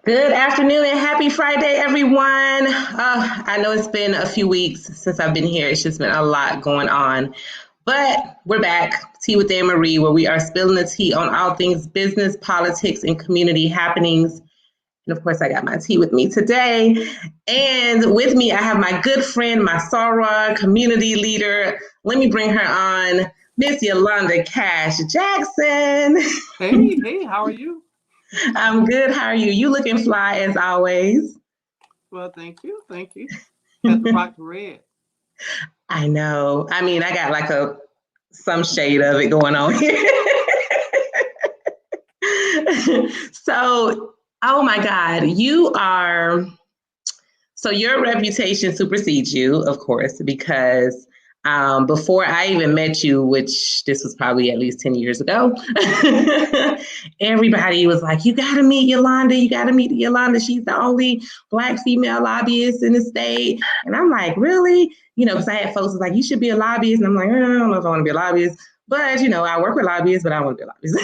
Good afternoon and happy Friday, everyone. I know it's been a few weeks since I've been here. It's just been a lot going on. But we're back, Tea with Ann Marie, where we are spilling the tea on all things business, politics, and community happenings. And of course, I got my tea with me today. And with me, I have my good friend, my Sorrell community leader. Let me bring her on, Miss Yolanda Cash Jackson. Hey, how are you? I'm good. How are you? You looking fly as always. Well, thank you. Had to rock the red. I know. I mean, I got like some shade of it going on here. So, oh my God, so your reputation supersedes you, of course, because before I even met you, which this was probably at least 10 years ago, everybody was like, you got to meet Yolanda. You got to meet Yolanda. She's the only Black female lobbyist in the state. And I'm like, really? Because I had folks was like, you should be a lobbyist. And I'm like, I don't know if I want to be a lobbyist. But, I work with lobbyists, but I don't want to be a lobbyist.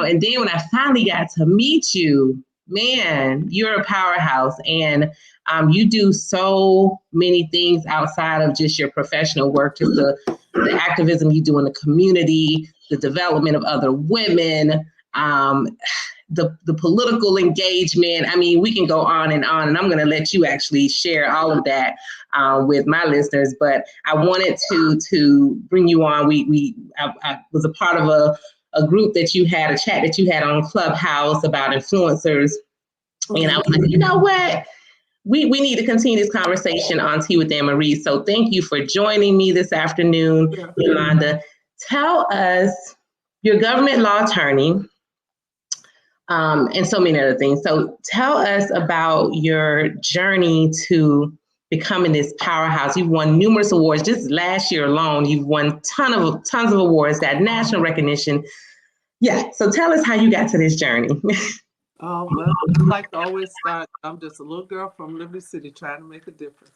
And then when I finally got to meet you, man, you're a powerhouse, and you do so many things outside of just your professional work, just the activism you do in the community, the development of other women, the political engagement. I mean, we can go on, and I'm going to let you actually share all of that with my listeners. But I wanted to bring you on. I was a part of a group that you had, a chat that you had on Clubhouse about influencers. And I was like, you know what? We need to continue this conversation on Tea with Ann Marie. So thank you for joining me this afternoon, Yolanda. Tell us, you're a government law attorney, and so many other things. So tell us about your journey to becoming this powerhouse. You've won numerous awards. Just last year alone, you've won tons of awards, that national recognition. Yeah. So tell us how you got to this journey. Well, I like to always start. I'm just a little girl from Liberty City trying to make a difference.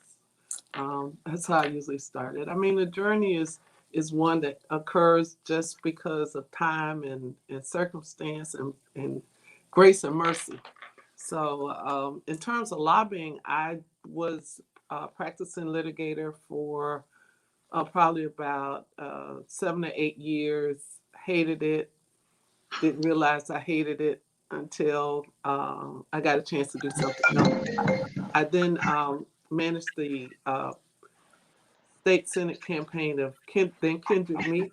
That's how I usually started. I mean, the journey is one that occurs just because of time and circumstance and grace and mercy. So in terms of lobbying, I was practicing litigator for probably about 7 or 8 years. Hated it. Didn't realize I hated it until I got a chance to do something else. I then managed the state senate campaign of then Kendrick Meek,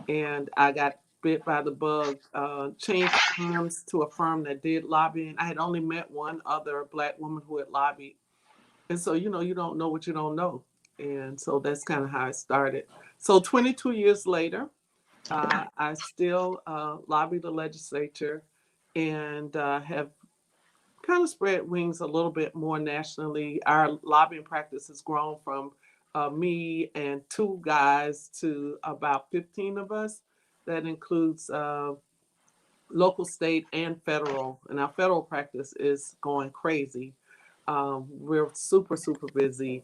and I got bit by the bug. Changed firms to a firm that did lobbying. I had only met one other Black woman who had lobbied, and so you don't know what you don't know, and so that's kind of how it started. So 22 years later, I still lobby the legislature and have kind of spread wings a little bit more nationally. Our lobbying practice has grown from me and two guys to about 15 of us. That includes local, state, and federal. And our federal practice is going crazy. We're super, super busy.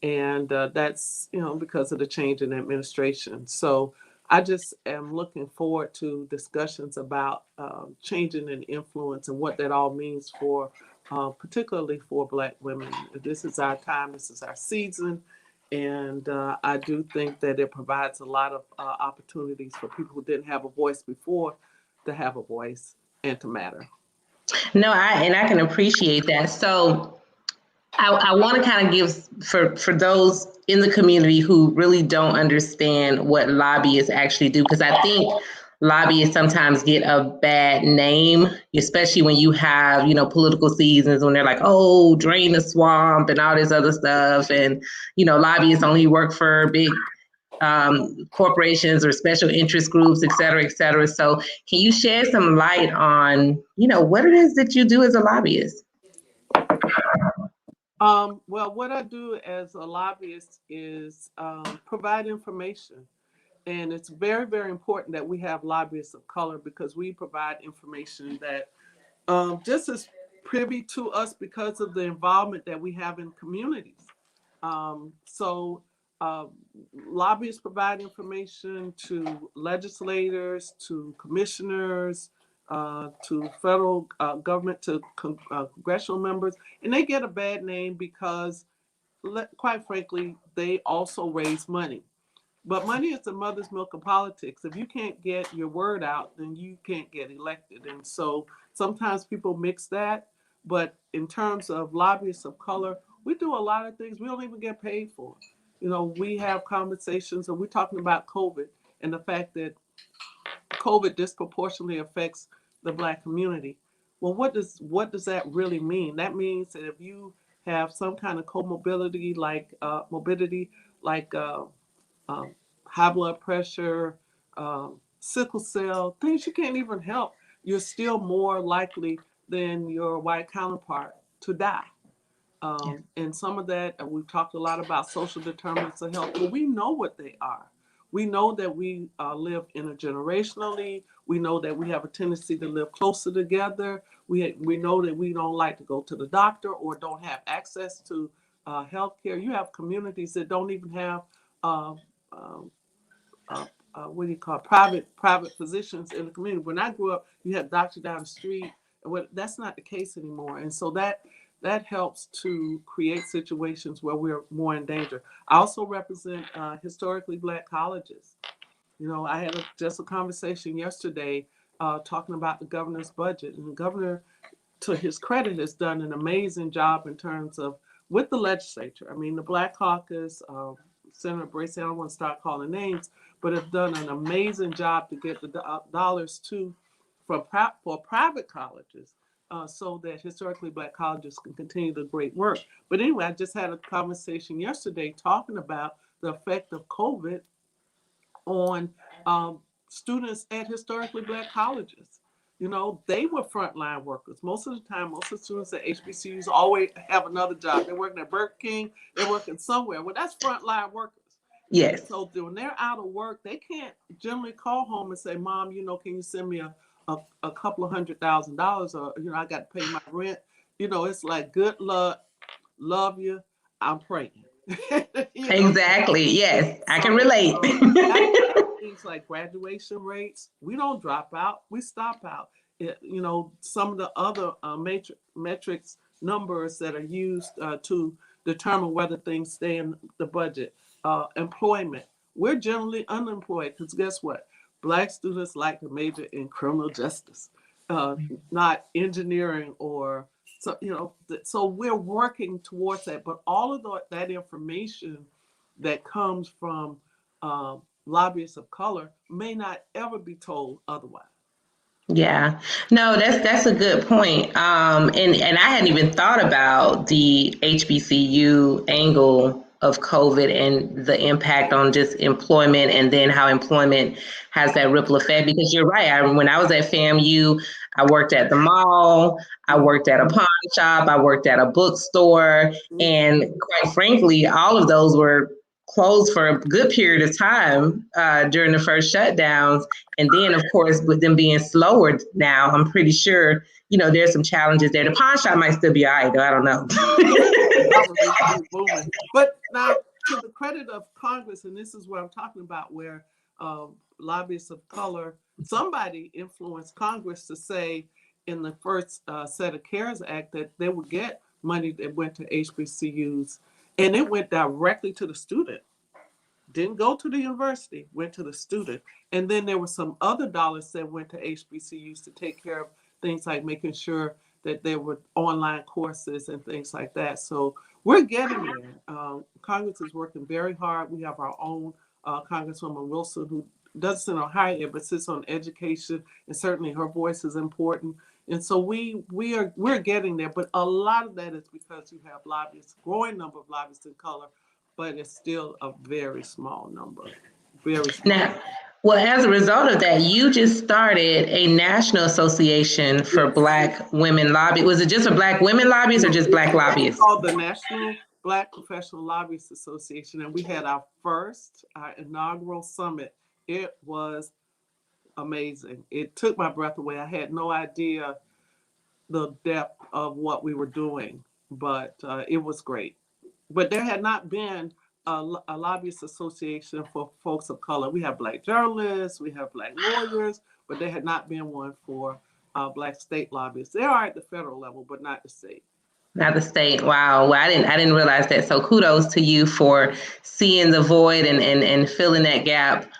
And that's, because of the change in administration. So I just am looking forward to discussions about changing and influence and what that all means for, particularly for Black women. This is our time, this is our season. And I do think that it provides a lot of opportunities for people who didn't have a voice before to have a voice and to matter. No, I can appreciate that. So I want to kind of give for those in the community who really don't understand what lobbyists actually do, because I think lobbyists sometimes get a bad name, especially when you have, political seasons when they're like, oh, drain the swamp and all this other stuff. And, lobbyists only work for big corporations or special interest groups, et cetera, et cetera. So can you shed some light on, what it is that you do as a lobbyist? Well, what I do as a lobbyist is provide information. And it's very, very important that we have lobbyists of color because we provide information that just is privy to us because of the involvement that we have in communities. So lobbyists provide information to legislators, to commissioners, to federal government, to congressional members, and they get a bad name because, quite frankly, they also raise money. But money is the mother's milk of politics. If you can't get your word out, then you can't get elected. And so sometimes people mix that. But in terms of lobbyists of color, we do a lot of things we don't even get paid for. You know, we have conversations, and we're talking about COVID and the fact that COVID disproportionately affects the Black community. Well, what does that really mean? That means that if you have some kind of comorbidity like morbidity, like high blood pressure, sickle cell, things you can't even help, you're still more likely than your white counterpart to die. And some of that, we've talked a lot about social determinants of health, but we know what they are. We know that we live intergenerationally. We know that we have a tendency to live closer together. We know that we don't like to go to the doctor or don't have access to health care. You have communities that don't even have what do you call it? private physicians in the community. When I grew up, you had doctor down the street. That's not the case anymore, and so that helps to create situations where we're more in danger. I also represent historically Black colleges. You know, I had just a conversation yesterday talking about the governor's budget, and the governor, to his credit, has done an amazing job in terms of with the legislature. I mean, the Black Caucus, Senator Bracey, I don't want to start calling names, but have done an amazing job to get the dollars for private colleges so that historically Black colleges can continue the great work. But anyway, I just had a conversation yesterday talking about the effect of COVID on students at historically Black colleges. You know, they were frontline workers. Most of the time, most of the students at HBCUs always have another job. They're working at Burger King, they're working somewhere. Well, that's frontline workers. Yes. And so when they're out of work, they can't generally call home and say, Mom, you know, can you send me a couple of $100,000, or, you know, I got to pay my rent. You know, it's like, good luck, love you, I'm praying. You know? Exactly. Yes, I can relate. Things like graduation rates, we don't drop out, we stop out. You know, some of the other metrics numbers that are used to determine whether things stay in the budget. Employment, we're generally unemployed because guess what? Black students like to major in criminal justice, not engineering or so. You know, so we're working towards that. But all of that information that comes from lobbyists of color may not ever be told otherwise. Yeah, no, that's a good point. And I hadn't even thought about the HBCU angle of COVID and the impact on just employment, and then how employment has that ripple effect. Because you're right. When I was at FAMU, I worked at the mall, I worked at a pawn shop, I worked at a bookstore, and quite frankly, all of those were closed for a good period of time during the first shutdowns. And then, of course, with them being slower now, I'm pretty sure, you know, there's some challenges there. The pawn shop might still be all right, though. I don't know. But now, to the credit of Congress, and this is what I'm talking about, where lobbyists of color, somebody influenced Congress to say in the first set of CARES Act that they would get money that went to HBCUs, and it went directly to the student. Didn't go to the university, went to the student. And then there were some other dollars that went to HBCUs to take care of things like making sure that there were online courses and things like that. So we're getting there. Congress is working very hard. We have our own Congresswoman Wilson, who doesn't sit on higher ed, but sits on education, and certainly her voice is important. And so we're getting there, but a lot of that is because you have lobbyists, growing number of lobbyists in color, but it's still a very small number. Very small. Now, well, as a result of that, you just started a national association for Black women lobbyists. Was it just for Black women lobbyists or just Black lobbyists? It's called the National Black Professional Lobbyists Association, and we had our inaugural summit. It was amazing. It took my breath away. I had no idea the depth of what we were doing, but it was great. But there had not been a lobbyist association for folks of color. We have Black journalists, we have Black lawyers, but there had not been one for Black state lobbyists. They are at the federal level, but not the state. Not the state. Wow. Well, I didn't realize that. So kudos to you for seeing the void and filling that gap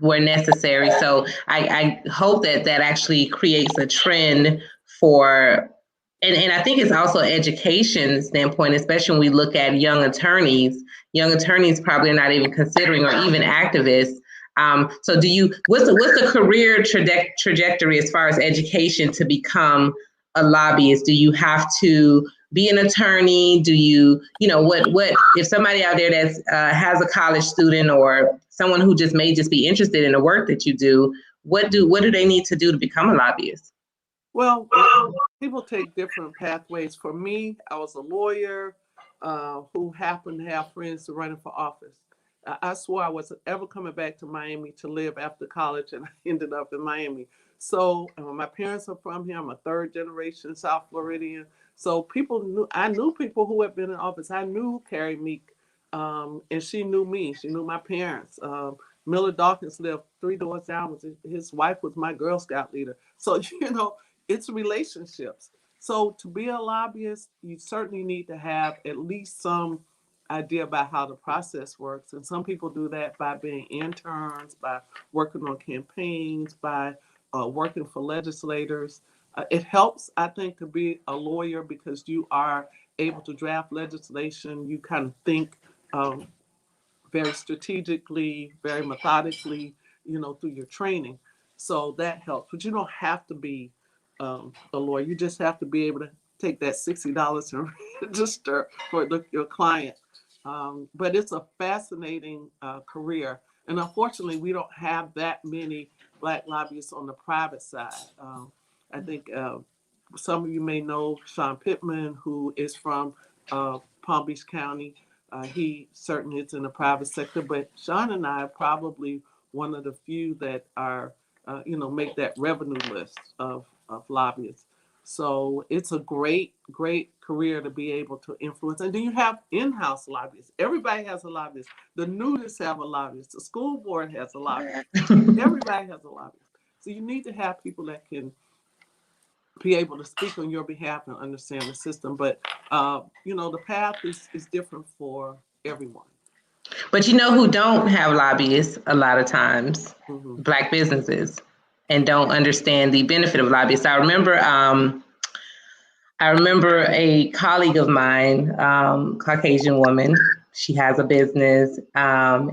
where necessary. So I hope that actually creates a trend for, and I think it's also education standpoint, especially when we look at young attorneys. Young attorneys probably are not even considering, or even activists. So what's the career trajectory as far as education to become a lobbyist? Do you have to be an attorney? Do you what if somebody out there that's has a college student or someone who may be interested in the work that you do, what do they need to do to become a lobbyist? Well, people take different pathways. For me, I was a lawyer who happened to have friends running for office. I swore I wasn't ever coming back to Miami to live after college, and I ended up in Miami. So my parents are from here. I'm a third generation South Floridian. So I knew people who had been in office. I knew Carrie Meek, and she knew me. She knew my parents. Miller Dawkins lived 3 doors down. His wife was my Girl Scout leader. So, it's relationships. So to be a lobbyist, you certainly need to have at least some idea about how the process works. And some people do that by being interns, by working on campaigns, by working for legislators. It helps, I think, to be a lawyer because you are able to draft legislation. You kind of think very strategically, very methodically, through your training. So that helps. But you don't have to be a lawyer. You just have to be able to take that $60 and register for your client. But it's a fascinating career. And unfortunately, we don't have that many Black lobbyists on the private side. I think some of you may know Sean Pittman, who is from Palm Beach County. He certainly is in the private sector, but Sean and I are probably one of the few that are, make that revenue list of lobbyists. So it's a great, great career to be able to influence. And then you have in-house lobbyists. Everybody has a lobbyist. The nudists have a lobbyist. The school board has a lobbyist. Everybody has a lobbyist. So you need to have people that can be able to speak on your behalf and understand the system. But, the path is different for everyone. But who don't have lobbyists a lot of times? Mm-hmm. Black businesses, and don't understand the benefit of lobbyists. I remember a colleague of mine, Caucasian woman. She has a business, and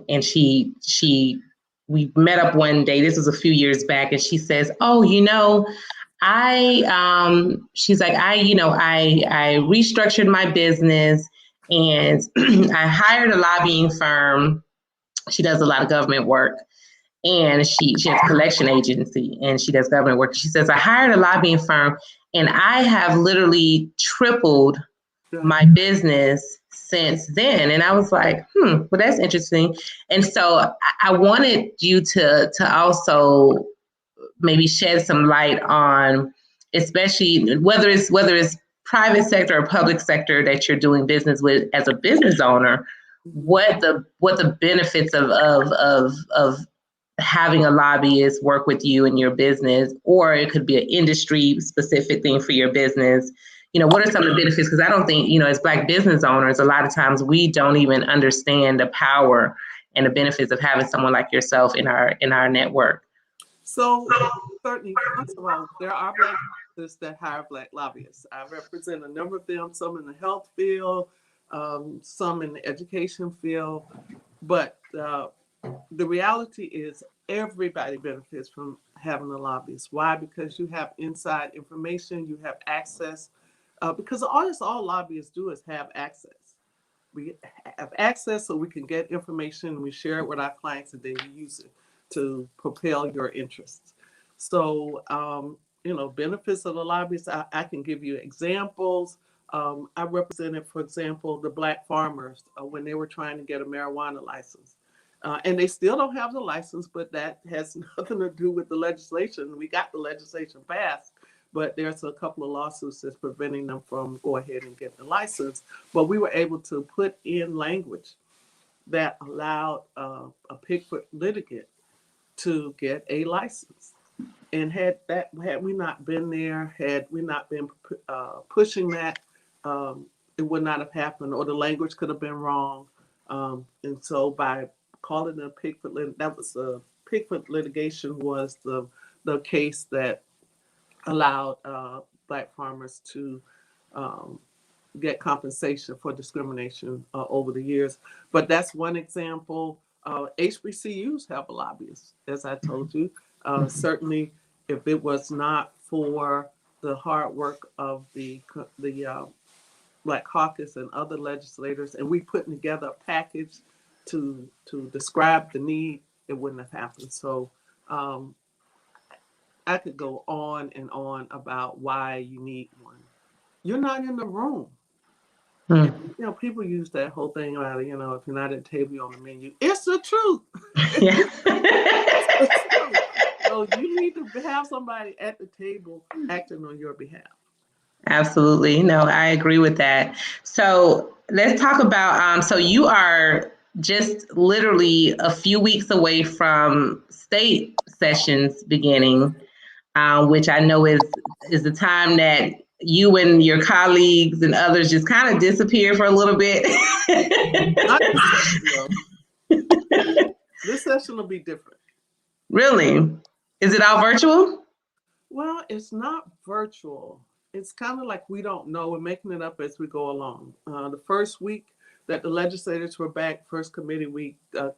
we met up one day. This was a few years back, and she says, "Oh, she's like, I restructured my business, and I hired a lobbying firm. She does a lot of government work, and she has a collection agency, and she does government work. She says, I hired a lobbying firm, and I have literally tripled my business since then." And I was like, well, that's interesting. And so I wanted you to also maybe shed some light on, especially whether it's private sector or public sector that you're doing business with as a business owner, what the benefits of having a lobbyist work with you in your business, or it could be an industry specific thing for your business. What are some of the benefits? Because I don't think, as Black business owners, a lot of times we don't even understand the power and the benefits of having someone like yourself in our network. So certainly, first of all, there are Black businesses that hire Black lobbyists. I represent a number of them, some in the health field, some in the education field. But the reality is everybody benefits from having a lobbyist. Why? Because you have inside information, you have access. Because all lobbyists do is have access. We have access so we can get information, we share it with our clients, and then you use it to propel your interests. So, benefits of the lobbyists, I can give you examples. I represented, for example, the Black farmers when they were trying to get a marijuana license. And they still don't have the license, but that has nothing to do with the legislation. We got the legislation passed, but there's a couple of lawsuits that's preventing them from go ahead and get the license. But we were able to put in language that allowed a Pickford litigant to get a license. And had we not been there, had we not been pushing that, it would not have happened, or the language could have been wrong. And so by calling it a Pickford litigation was the case that allowed Black farmers to um, get compensation for discrimination over the years. But that's one example. HBCUs have a lobbyist, as I told you. Certainly, if it was not for the hard work of the Black Caucus and other legislators, and we putting together a package to describe the need, it wouldn't have happened. So I could go on and on about why you need one. You're not in the room. And, people use that whole thing about, if you're not at the table, you're on the menu. It's the truth. Yeah. It's the truth. So you need to have somebody at the table acting on your behalf. Absolutely. No, I agree with that. So let's talk about, so you are just literally a few weeks away from state sessions beginning, which I know is the time that you and your colleagues and others just kind of disappear for a little bit. This session will be different. Really? Is it all virtual? Well, it's not virtual. It's kind of like we don't know. We're making it up as we go along. The first week that the legislators were back, first committee week, a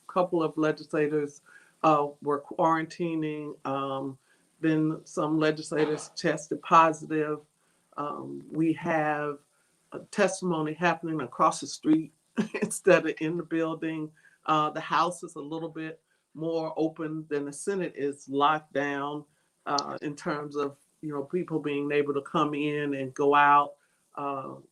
couple of legislators were quarantining. Then some legislators tested positive. We have a testimony happening across the street instead of in the building. The House is a little bit more open than the Senate is locked down in terms of people being able to come in and go out.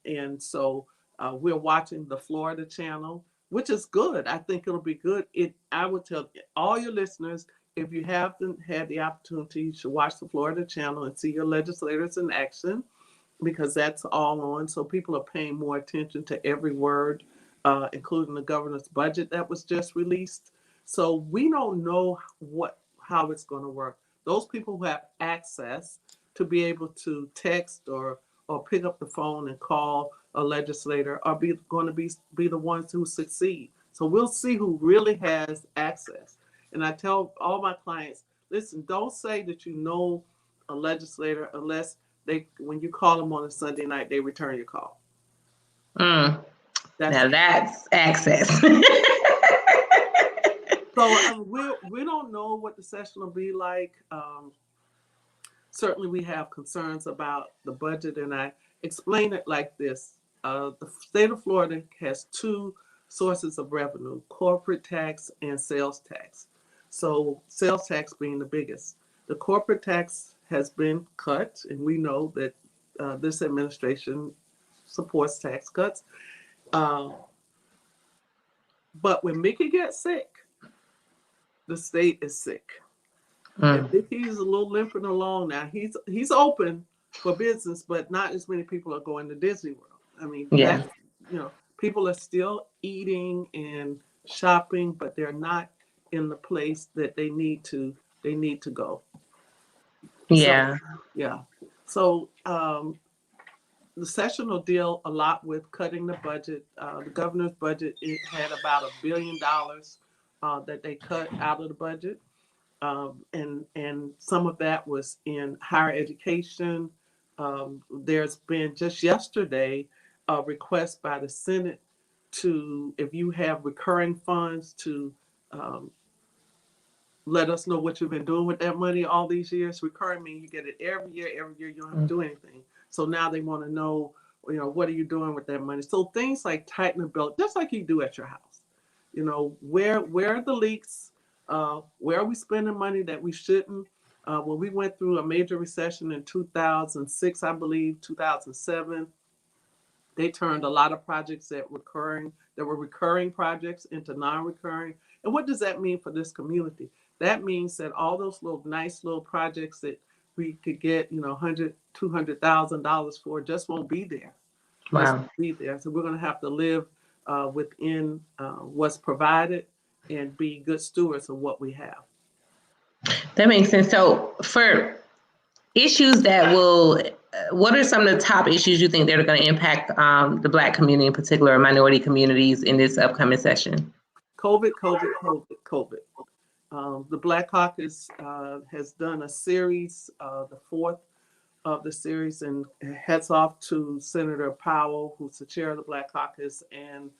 And so we're watching the Florida channel, which is good. I think it'll be good. I would tell all your listeners, if you haven't had the opportunity, you should watch the Florida channel and see your legislators in action, because that's all on. So people are paying more attention to every word, including the governor's budget that was just released. So we don't know how it's going to work. Those people who have access to be able to text or pick up the phone and call a legislator are going to be the ones who succeed. So we'll see who really has access. And I tell all my clients, listen, don't say that you know a legislator unless when you call them on a Sunday night, they return your call. Now that's access. So we don't know what the session will be like. Certainly we have concerns about the budget, and I explain it like this. The state of Florida has two sources of revenue: corporate tax and sales tax. So sales tax being the biggest. The corporate tax has been cut, and we know that this administration supports tax cuts. But when Mickey gets sick, the state is sick. And Mickey's a little limping along now. He's open for business, but not as many people are going to Disney World. I mean, people are still eating and shopping, but they're not in the place that they need to go. Yeah. So the session will deal a lot with cutting the budget. The governor's budget, it had about $1 billion that they cut out of the budget. And some of that was in higher education. There's been just yesterday a request by the Senate to, if you have recurring funds, to let us know what you've been doing with that money all these years. Recurring means you get it every year, you don't have to do anything. So now they want to know, what are you doing with that money? So things like tighten the belt, just like you do at your house. Where are the leaks? Where are we spending money that we shouldn't? When we went through a major recession in 2006, I believe, 2007, they turned a lot of projects that were recurring projects into non-recurring. And what does that mean for this community? That means that all those nice little projects that we could get, $100,000, $200,000 for just won't be there. Wow. Won't be there. So we're going to have to live within what's provided and be good stewards of what we have. That makes sense. So for issues that will, what are some of the top issues you think that are going to impact the Black community in particular, or minority communities in this upcoming session? COVID, COVID, COVID, COVID. The Black Caucus has done a series, the fourth of the series, and hats off to Senator Powell, who's the chair of the Black Caucus, and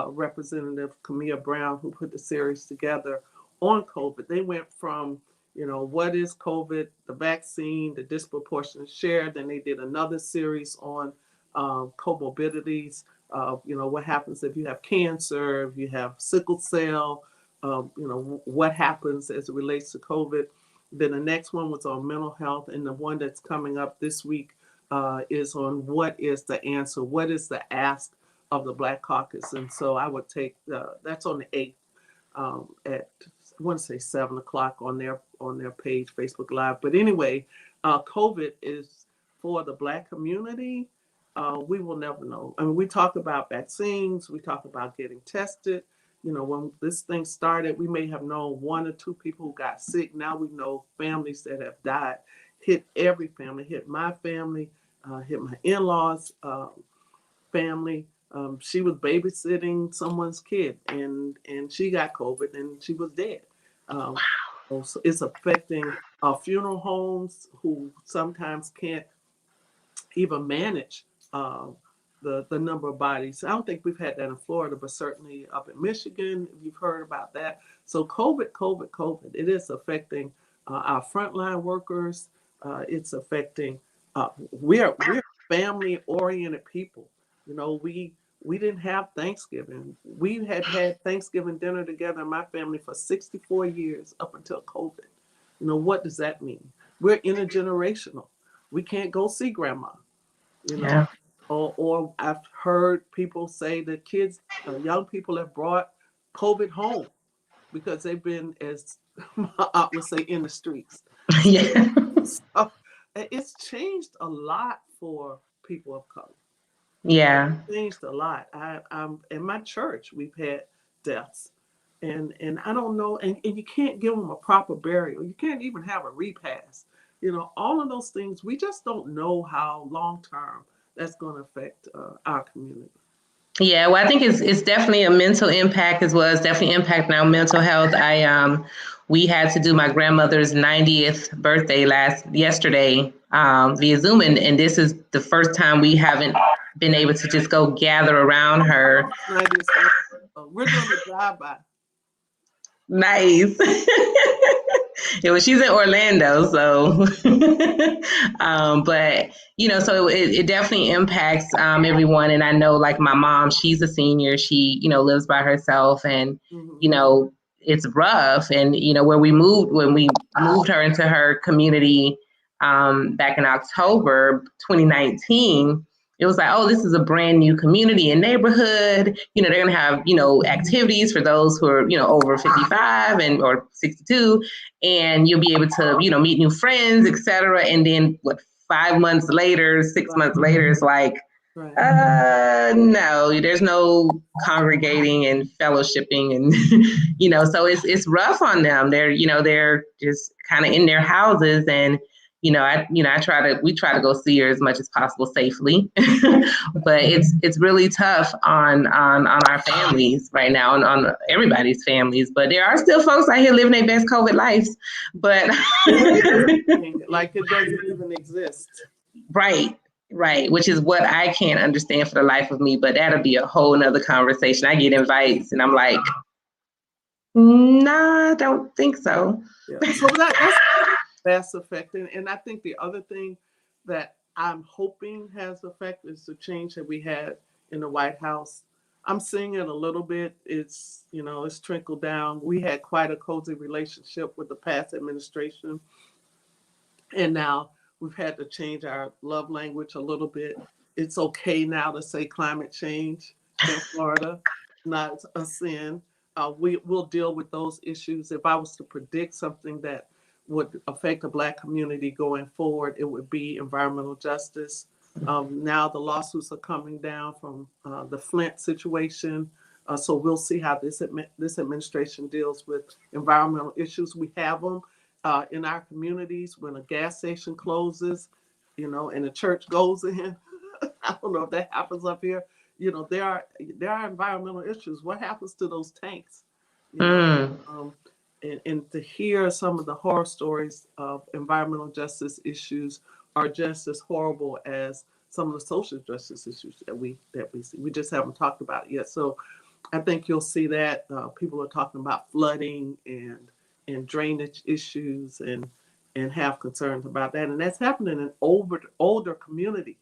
Representative Camille Brown, who put the series together on COVID. They went from, what is COVID, the vaccine, the disproportionate share. Then they did another series on comorbidities. What happens if you have cancer, if you have sickle cell, what happens as it relates to COVID. Then the next one was on mental health, and the one that's coming up this week is on what is the answer, what is the ask of the Black Caucus. And so I would take that's on the 8th at, I want to say 7:00 on their page, Facebook Live. But anyway, COVID is for the Black community. We will never know. I mean, we talk about vaccines, we talk about getting tested. When this thing started, we may have known 1 or 2 people who got sick. Now we know families that have died. Hit every family, hit my family, hit my in-laws' family. She was babysitting someone's kid, and she got COVID, and she was dead. So it's affecting funeral homes, who sometimes can't even manage the number of bodies. I don't think we've had that in Florida, but certainly up in Michigan, you've heard about that. So COVID, it is affecting our frontline workers. It's affecting, we're family-oriented people. We didn't have Thanksgiving. We had Thanksgiving dinner together in my family for 64 years up until COVID. What does that mean? We're intergenerational. We can't go see grandma. Yeah. Or I've heard people say that kids, young people have brought COVID home because they've been, as my aunt would say, in the streets. Yeah. So it's changed a lot for people of color. Yeah. It's changed a lot. I'm in my church, we've had deaths. And I don't know, and you can't give them a proper burial. You can't even have a repast. All of those things, we just don't know how long-term that's going to affect our community. Yeah, well, I think it's definitely a mental impact as well. It's definitely impacting our mental health. We had to do my grandmother's 90th birthday yesterday via Zoom, and this is the first time we haven't been able to just go gather around her. We're doing the drive-by. Nice. Yeah, well, she's in Orlando, so but so it definitely impacts everyone. And I know, like, my mom, she's a senior, she lives by herself, and it's rough. And when we moved her into her community back in October 2019, it was like, oh, this is a brand new community and neighborhood. They're going to have, activities for those who are, over 55 or 62, and you'll be able to, meet new friends, et cetera. And then 5 months later, 6 months later, it's like, no, there's no congregating and fellowshipping. And, so it's rough on them. They're just kind of in their houses, and we try to go see her as much as possible safely, but it's really tough on our families right now, on everybody's families. But there are still folks out here living their best COVID lives, but like it doesn't even exist. Right, which is what I can't understand for the life of me. But that'll be a whole nother conversation. I get invites, and I'm like, nah, I don't think so. Yeah. So that's affecting. And I think the other thing that I'm hoping has effect is the change that we had in the White House. I'm seeing it a little bit. It's trickled down. We had quite a cozy relationship with the past administration, and now we've had to change our love language a little bit. It's okay now to say climate change in Florida, not a sin. We'll deal with those issues. If I was to predict something that would affect the Black community going forward, it would be environmental justice. Now the lawsuits are coming down from the Flint situation. So we'll see how this administration deals with environmental issues. We have them. in our communities when a gas station closes, and the church goes in. I don't know if that happens up here. There are environmental issues. What happens to those tanks? You know, Mm. and to hear some of the horror stories of environmental justice issues are just as horrible as some of the social justice issues that we see. We just haven't talked about it yet. So I think you'll see that people are talking about flooding and drainage issues and have concerns about that. And that's happening in older communities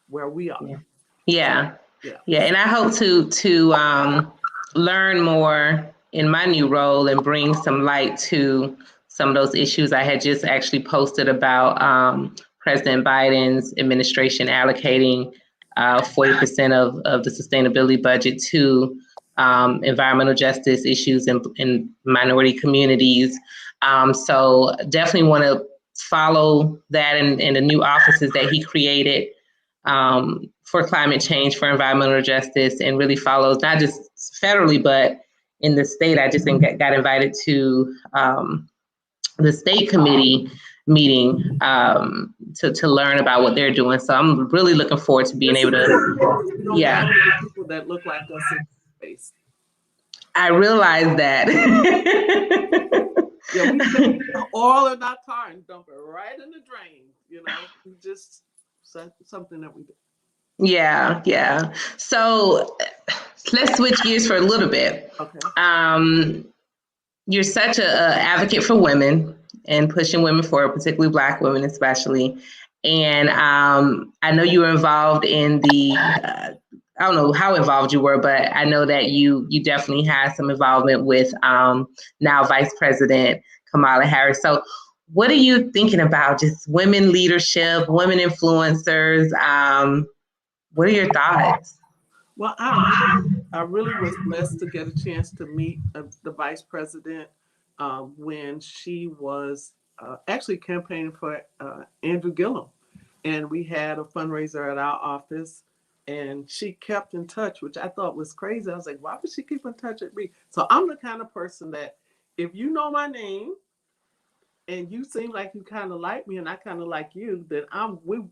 where we are. Yeah. Yeah. Yeah. Yeah. And I hope to learn more in my new role and bring some light to some of those issues. I had just actually posted about President Biden's administration allocating 40% of the sustainability budget to environmental justice issues in minority communities. So definitely want to follow that in the new offices that he created for climate change, for environmental justice, and really follows not just federally, but in the state. I just got invited to the state committee meeting to learn about what they're doing. So I'm really looking forward to being able to, We don't yeah. have people that look like us in space. I realize that. Yeah, we take oil in our car and dump it right in the drain. We just something that we do. Yeah, yeah. So let's switch gears for a little bit. Okay. You're such a advocate for women and pushing women forward, particularly Black women, especially. And I know you were involved in the. I don't know how involved you were, but I know that you definitely had some involvement with now Vice President Kamala Harris. So, what are you thinking about just women leadership, women influencers? What are your thoughts? Well, I really was blessed to get a chance to meet the vice president when she was actually campaigning for Andrew Gillum. And we had a fundraiser at our office, and she kept in touch, which I thought was crazy. I was like, why would she keep in touch with me? So I'm the kind of person that if you know my name and you seem like you kind of like me and I kind of like you, then we're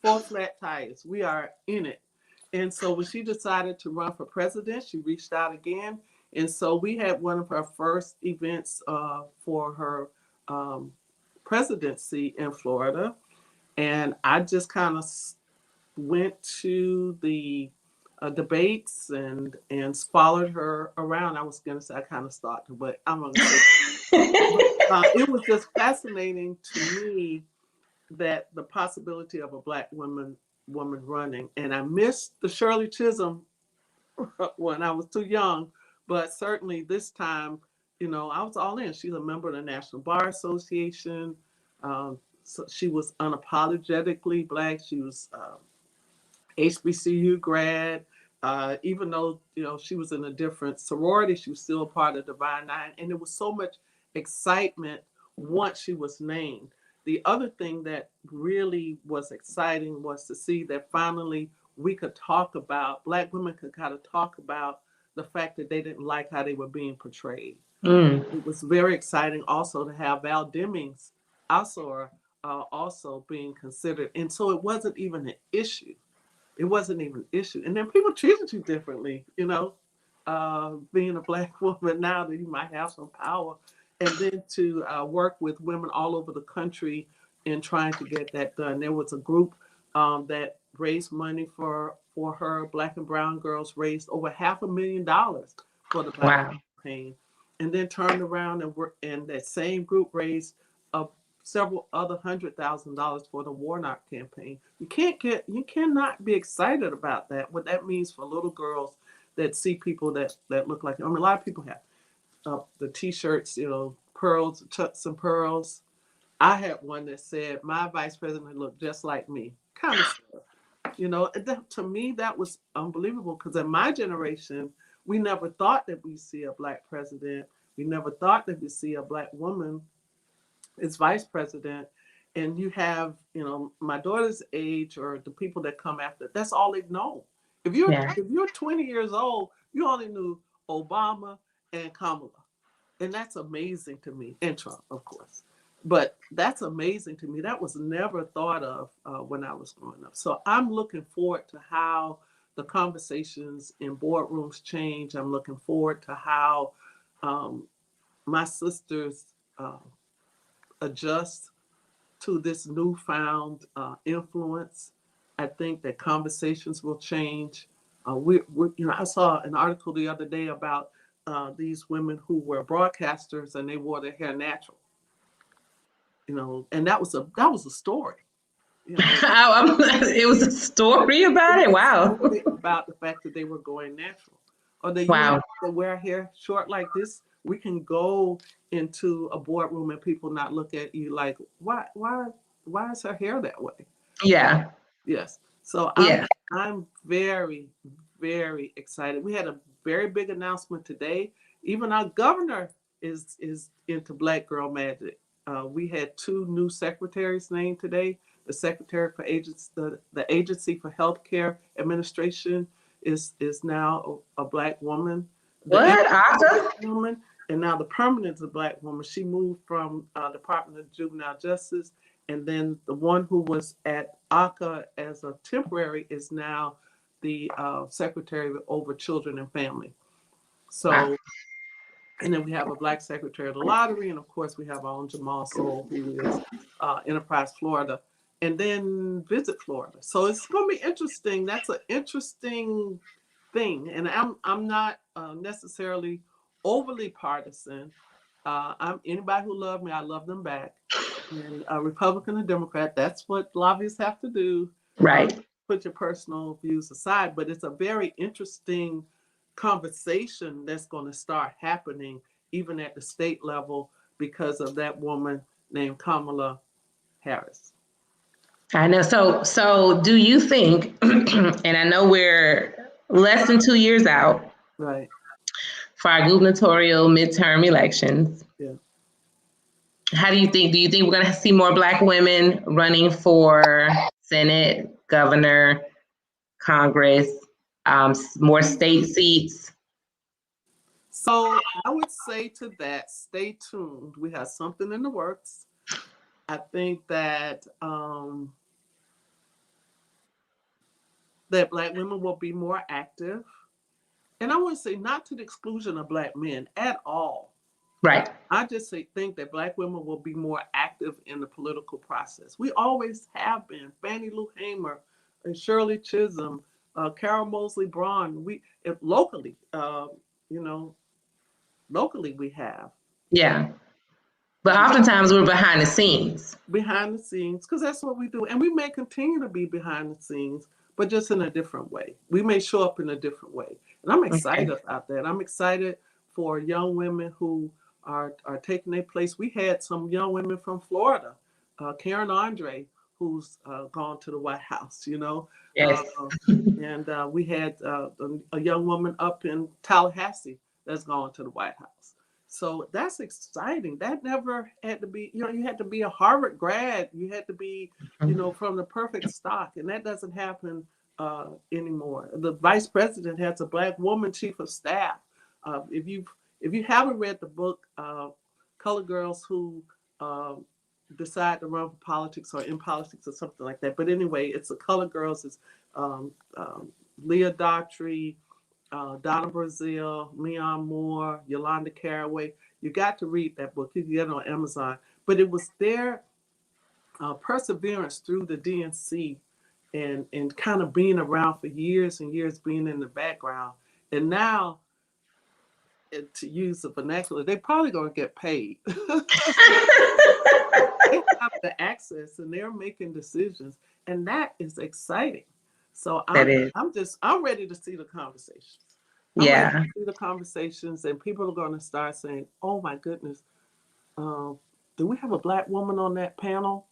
full flat tires. We are in it. And so when she decided to run for president, she reached out again. And so we had one of her first events for her presidency in Florida. And I just kind of went to the debates and followed her around. I was going to say I kind of stalked her, but I'm going to say it was just fascinating to me that the possibility of a Black woman running. And I missed the Shirley Chisholm when I was too young, but certainly this time, I was all in. She's a member of the National Bar Association. So she was unapologetically Black. She was HBCU grad. Even though she was in a different sorority, she was still a part of Divine Nine, and there was so much excitement once she was named. The other thing that really was exciting was to see that finally we could talk about, Black women could kind of talk about the fact that they didn't like how they were being portrayed. It was very exciting also to have Val Demings also being considered. And so it wasn't even an issue. It wasn't even an issue. And then people treated you differently, being a Black woman now that you might have some power. And then to work with women all over the country in trying to get that done. There was a group that raised money for her. Black and brown girls raised over $500,000 for the Black campaign. And then turned around and that same group raised several other $100,000 for the Warnock campaign. You cannot be excited about that. What that means for little girls that see people that look like them. I mean, a lot of people have the T-shirts, pearls, chucks and pearls. I had one that said, "My vice president looked just like me," kind of stuff. To me, that was unbelievable because in my generation, we never thought that we'd see a Black president. We never thought that we'd see a Black woman as vice president. And you have, my daughter's age or the people that come after, that's all they've known. If you're 20 years old, you only knew Obama and Kamala. And that's amazing to me. And Trump, of course. But that's amazing to me. That was never thought of when I was growing up. So I'm looking forward to how the conversations in boardrooms change. I'm looking forward to how my sisters adjust to this newfound influence. I think that conversations will change. I saw an article the other day about these women who were broadcasters and they wore their hair natural. And that was a story. It was a story about it. Wow. About the fact that they were going natural, or that Wow. that wear hair short like this. We can go into a boardroom and people not look at you like, why is her hair that way? Yeah. Yes. So Yeah. I'm very, very excited. We had a very big announcement today. Even our governor is into Black Girl Magic. We had 2 new secretaries named today. The secretary for the Agency for Healthcare Administration is now a Black woman. What? Awesome. Woman, and now the permanent is a Black woman. She moved from Department of Juvenile Justice, and then the one who was at ACA as a temporary is now the secretary over children and family. So, Wow. and then we have a Black secretary of the lottery, and of course we have our own Jamal Soul, who is Enterprise Florida, and then Visit Florida. So it's going to be interesting. That's an interesting thing, and I'm not necessarily overly partisan. I'm anybody who loves me, I love them back. And Republican and Democrat, that's what lobbyists have to do. Right. Put your personal views aside, but it's a very interesting conversation that's going to start happening even at the state level because of that woman named Kamala Harris. I know. So do you think, and I know we're less than 2 years out Right. for our gubernatorial midterm elections. Yeah. How do you think we're going to see more Black women running for Senate, governor, Congress, more state seats? So I would say to that, stay tuned. We have something in the works. I think that that Black women will be more active. And I would say not to the exclusion of Black men at all. Right. I just think that Black women will be more active in the political process. We always have been. Fannie Lou Hamer and Shirley Chisholm, Carol Moseley Braun. Locally, locally we have. Yeah. But oftentimes we're behind the scenes. Behind the scenes, because that's what we do. And we may continue to be behind the scenes, but just in a different way. We may show up in a different way. And I'm excited about that. I'm excited for young women who are taking their place. We had some young women from Florida, Karen Andre, who's gone to the White House, Yes. And we had a young woman up in Tallahassee that's gone to the White House. So that's exciting. That never had to be, you had to be a Harvard grad. You had to be, from the perfect stock. And that doesn't happen anymore. The vice president has a Black woman chief of staff. If you haven't read the book, Colored Girls Who Decide to Run for Politics or in Politics or something like that. But anyway, it's the Colored Girls. It's Leah Daughtry, Donna Brazile, Leon Moore, Yolanda Caraway. You got to read that book. You can get it on Amazon. But it was their perseverance through the DNC and kind of being around for years and years, being in the background. And now, to use the vernacular, they're probably going to get paid. They have the access and they're making decisions. And that is exciting. So I'm ready to see the conversations. I'm ready to see the conversations, and people are going to start saying, "Oh my goodness, do we have a Black woman on that panel?"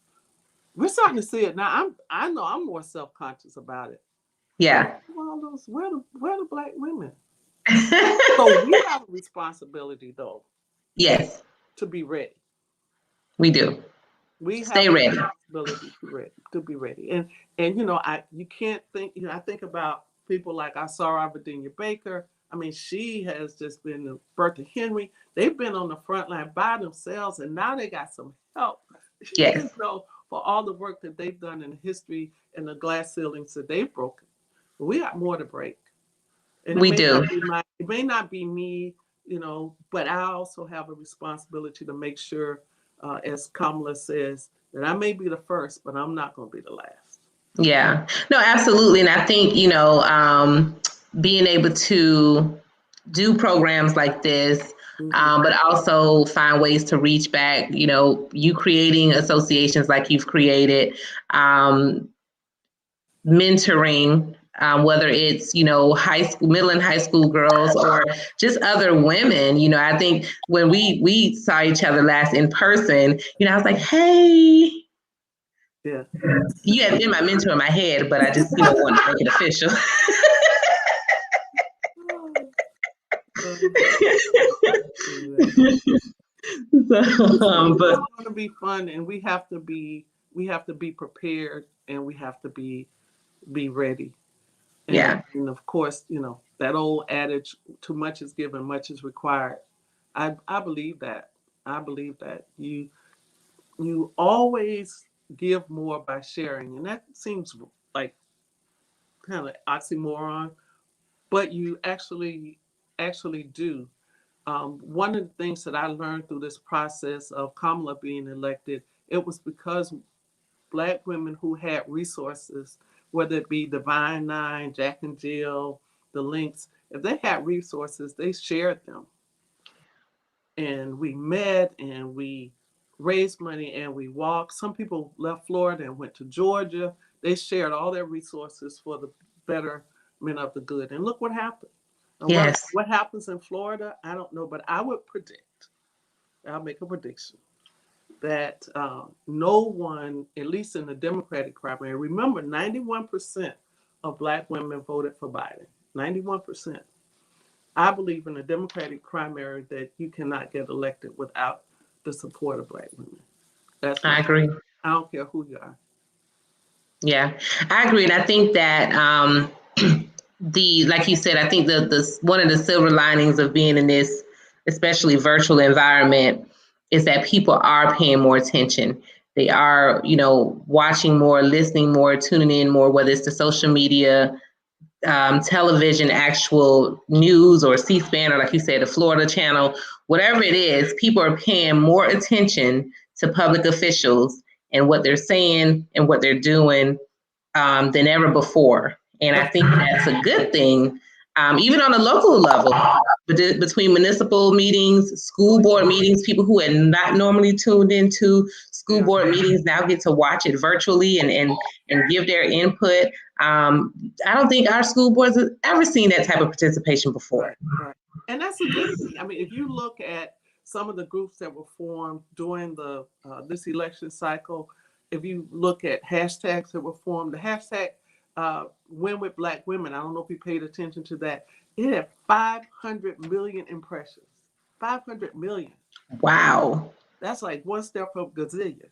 We're starting to see it now. I know I'm more self-conscious about it. Yeah. Well, where the Black women? So we have a responsibility, though. Yes. To be ready. We do. We Stay have ready. A responsibility to be ready. And you can't think. I think about people like Asara Virginia Baker. I mean, she has just been Bertha Henry. They've been on the front line by themselves, and now they got some help. Yes. You know, for all the work that they've done in history and the glass ceilings that they've broken. But we got more to break. And We do. It may not be me, you know, but I also have a responsibility to make sure, as Kamala says, that I may be the first, but I'm not going to be the last. Yeah, no, absolutely. And I think, you know, being able to do programs like this, but also find ways to reach back, you know, you creating associations like you've created, mentoring, whether it's, you know, high school, middle and high school girls or just other women. You know, I think when we saw each other last in person, you know, I was like, hey. Yeah. You had been my mentor in my head, but I just, you know, wanted to make it official. It's going to be fun, and we have to be prepared, and we have to be ready. And, and of course, you know, that old adage, too much is given, much is required. I believe that. I believe that you always give more by sharing, and that seems like kind of oxymoron, but you actually do. One of the things that I learned through this process of Kamala being elected, it was because Black women who had resources, whether it be Divine Nine, Jack and Jill, the Links, if they had resources, they shared them. And we met and we raised money and we walked. Some people left Florida and went to Georgia. They shared all their resources for the betterment of the good. And look what happened. And yes. what happens in Florida, I don't know, but I would predict, I'll make a prediction, that no one, at least in the Democratic primary, remember 91% of Black women voted for Biden. 91%. I believe in the Democratic primary that you cannot get elected without the support of Black women. I agree. I don't care who you are. Yeah, I agree. And I think that like you said, I think the one of the silver linings of being in this, especially virtual environment, is that people are paying more attention. They are, you know, watching more, listening more, tuning in more, whether it's the social media, television, actual news, or C-SPAN, or like you said, the Florida channel, whatever it is, people are paying more attention to public officials and what they're saying and what they're doing than ever before. And I think that's a good thing, even on a local level, between municipal meetings, school board meetings, people who had not normally tuned into school board meetings now get to watch it virtually and give their input. I don't think our school boards have ever seen that type of participation before. Right. And that's a good thing. I mean, if you look at some of the groups that were formed during the this election cycle, if you look at hashtags that were formed, the hashtag Win with Black Women, I don't know if you paid attention to that. It had 500 million impressions. 500 million. Wow. That's like one step from gazillion.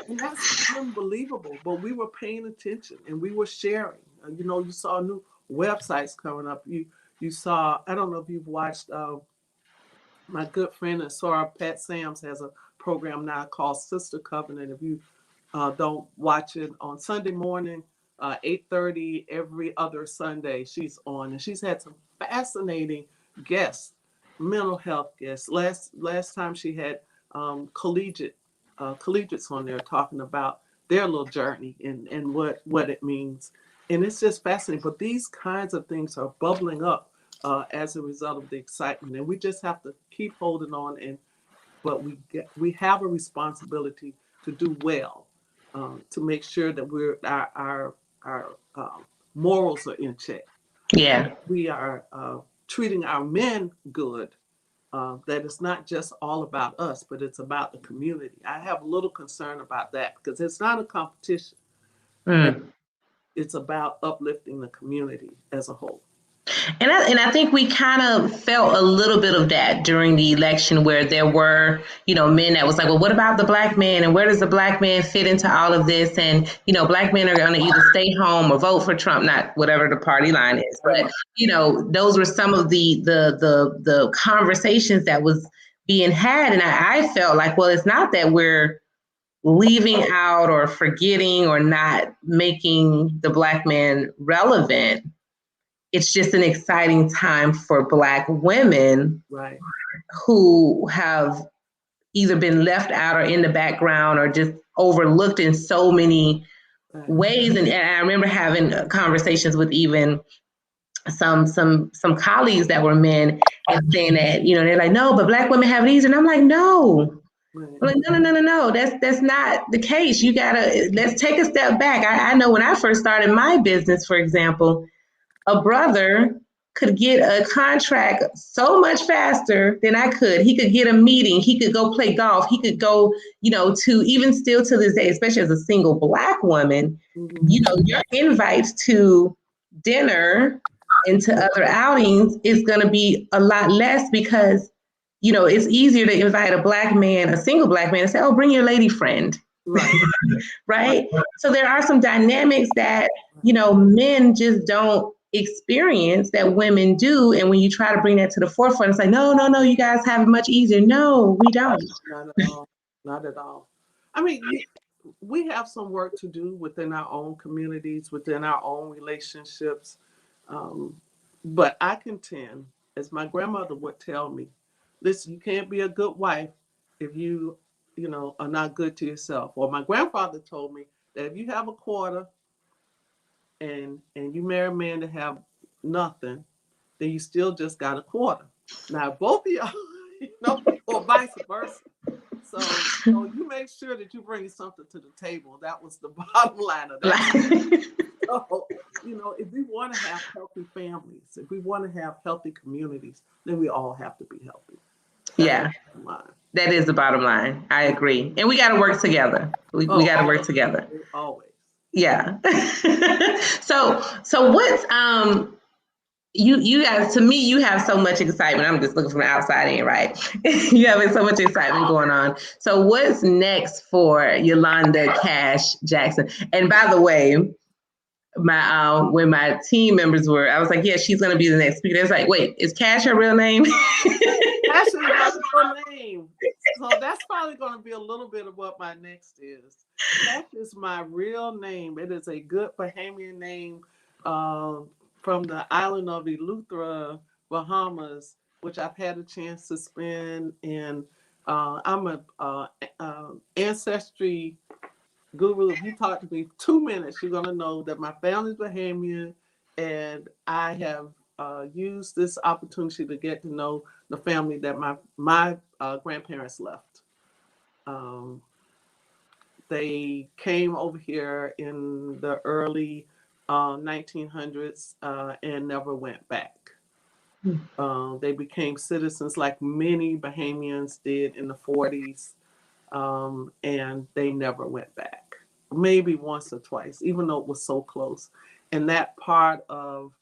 And that's unbelievable. But we were paying attention and we were sharing. You know, you saw new websites coming up. You saw, I don't know if you've watched, my good friend and Sarah Pat Sams has a program now called Sister Covenant. If you don't watch it on Sunday morning, 8:30 every other Sunday, she's on, and she's had some fascinating guests, mental health guests. Last time she had collegiates on there talking about their little journey and what it means. And it's just fascinating. But these kinds of things are bubbling up as a result of the excitement. And we just have to keep holding on. But we have a responsibility to do well, to make sure that our morals are in check. Yeah. We are treating our men good. That it's not just all about us, but it's about the community. I have a little concern about that because it's not a competition. It's about uplifting the community as a whole. And I think we kind of felt a little bit of that during the election, where there were, men that was like, well, what about the black man, and where does the black man fit into all of this? And black men are going to either stay home or vote for Trump, not whatever the party line is, but those were some of the conversations that was being had, and I felt like, well, it's not that we're leaving out or forgetting or not making the black man relevant. It's just an exciting time for Black women, Right. who have either been left out or in the background or just overlooked in so many ways. And I remember having conversations with even some colleagues that were men, and saying that, they're like, no, but Black women have it easier. And I'm like, no. I'm like, no. That's not the case. Let's take a step back. I know when I first started my business, for example, a brother could get a contract so much faster than I could. He could get a meeting. He could go play golf. He could go, to even still to this day, especially as a single Black woman, your invites to dinner and to other outings is going to be a lot less, because, it's easier to invite a single Black man, and say, oh, bring your lady friend. Right. Right. So there are some dynamics that, men just don't experience that women do. And when you try to bring that to the forefront, it's like, no, you guys have it much easier. No, we don't. Not at all. Not at all. I mean, we have some work to do within our own communities, within our own relationships. But I contend, as my grandmother would tell me, listen, you can't be a good wife if you are not good to yourself. Or my grandfather told me that if you have a quarter and you marry a man to have nothing, then you still just got a quarter. Now, both of y'all, or vice versa. So you make sure that you bring something to the table. That was the bottom line of that. So, if we want to have healthy families, if we want to have healthy communities, then we all have to be healthy. That's that is the bottom line. I agree. And we got to work together. We got to work together. Always. Yeah. So what's, you guys, to me, you have so much excitement. I'm just looking from the outside in, right? You have so much excitement going on. So what's next for Yolanda Cash Jackson? And by the way, when my team members were, I was like, yeah, she's going to be the next speaker. It's like, wait, is Cash her real name? Cash is my real name. So that's probably going to be a little bit of what my next is. Cash is my real name. It is a good Bahamian name from the island of Eleuthera, Bahamas, which I've had a chance to spend in. I'm a ancestry guru. If you talk to me 2 minutes, you're going to know that my family's Bahamian, and I have used this opportunity to get to know the family that my grandparents left. They came over here in the early 1900s and never went back. They became citizens like many Bahamians did in the 40s, and they never went back. Maybe once or twice, even though it was so close. And that part of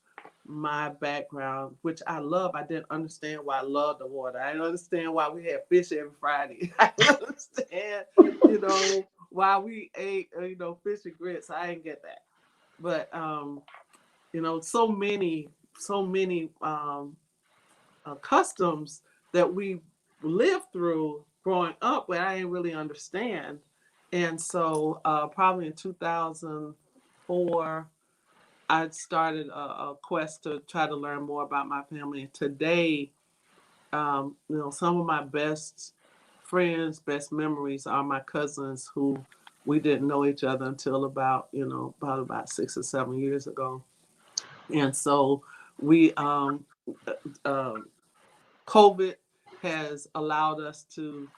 my background, which I love, I didn't understand why I loved the water. I didn't understand why we had fish every Friday. I didn't understand, why we ate, fish and grits. I didn't get that. But, so many customs that we lived through growing up, but I didn't really understand. And so probably in 2004, I started a quest to try to learn more about my family. And today, some of my best friends, best memories are my cousins who we didn't know each other until about 6 or 7 years ago. And so we, COVID has allowed us to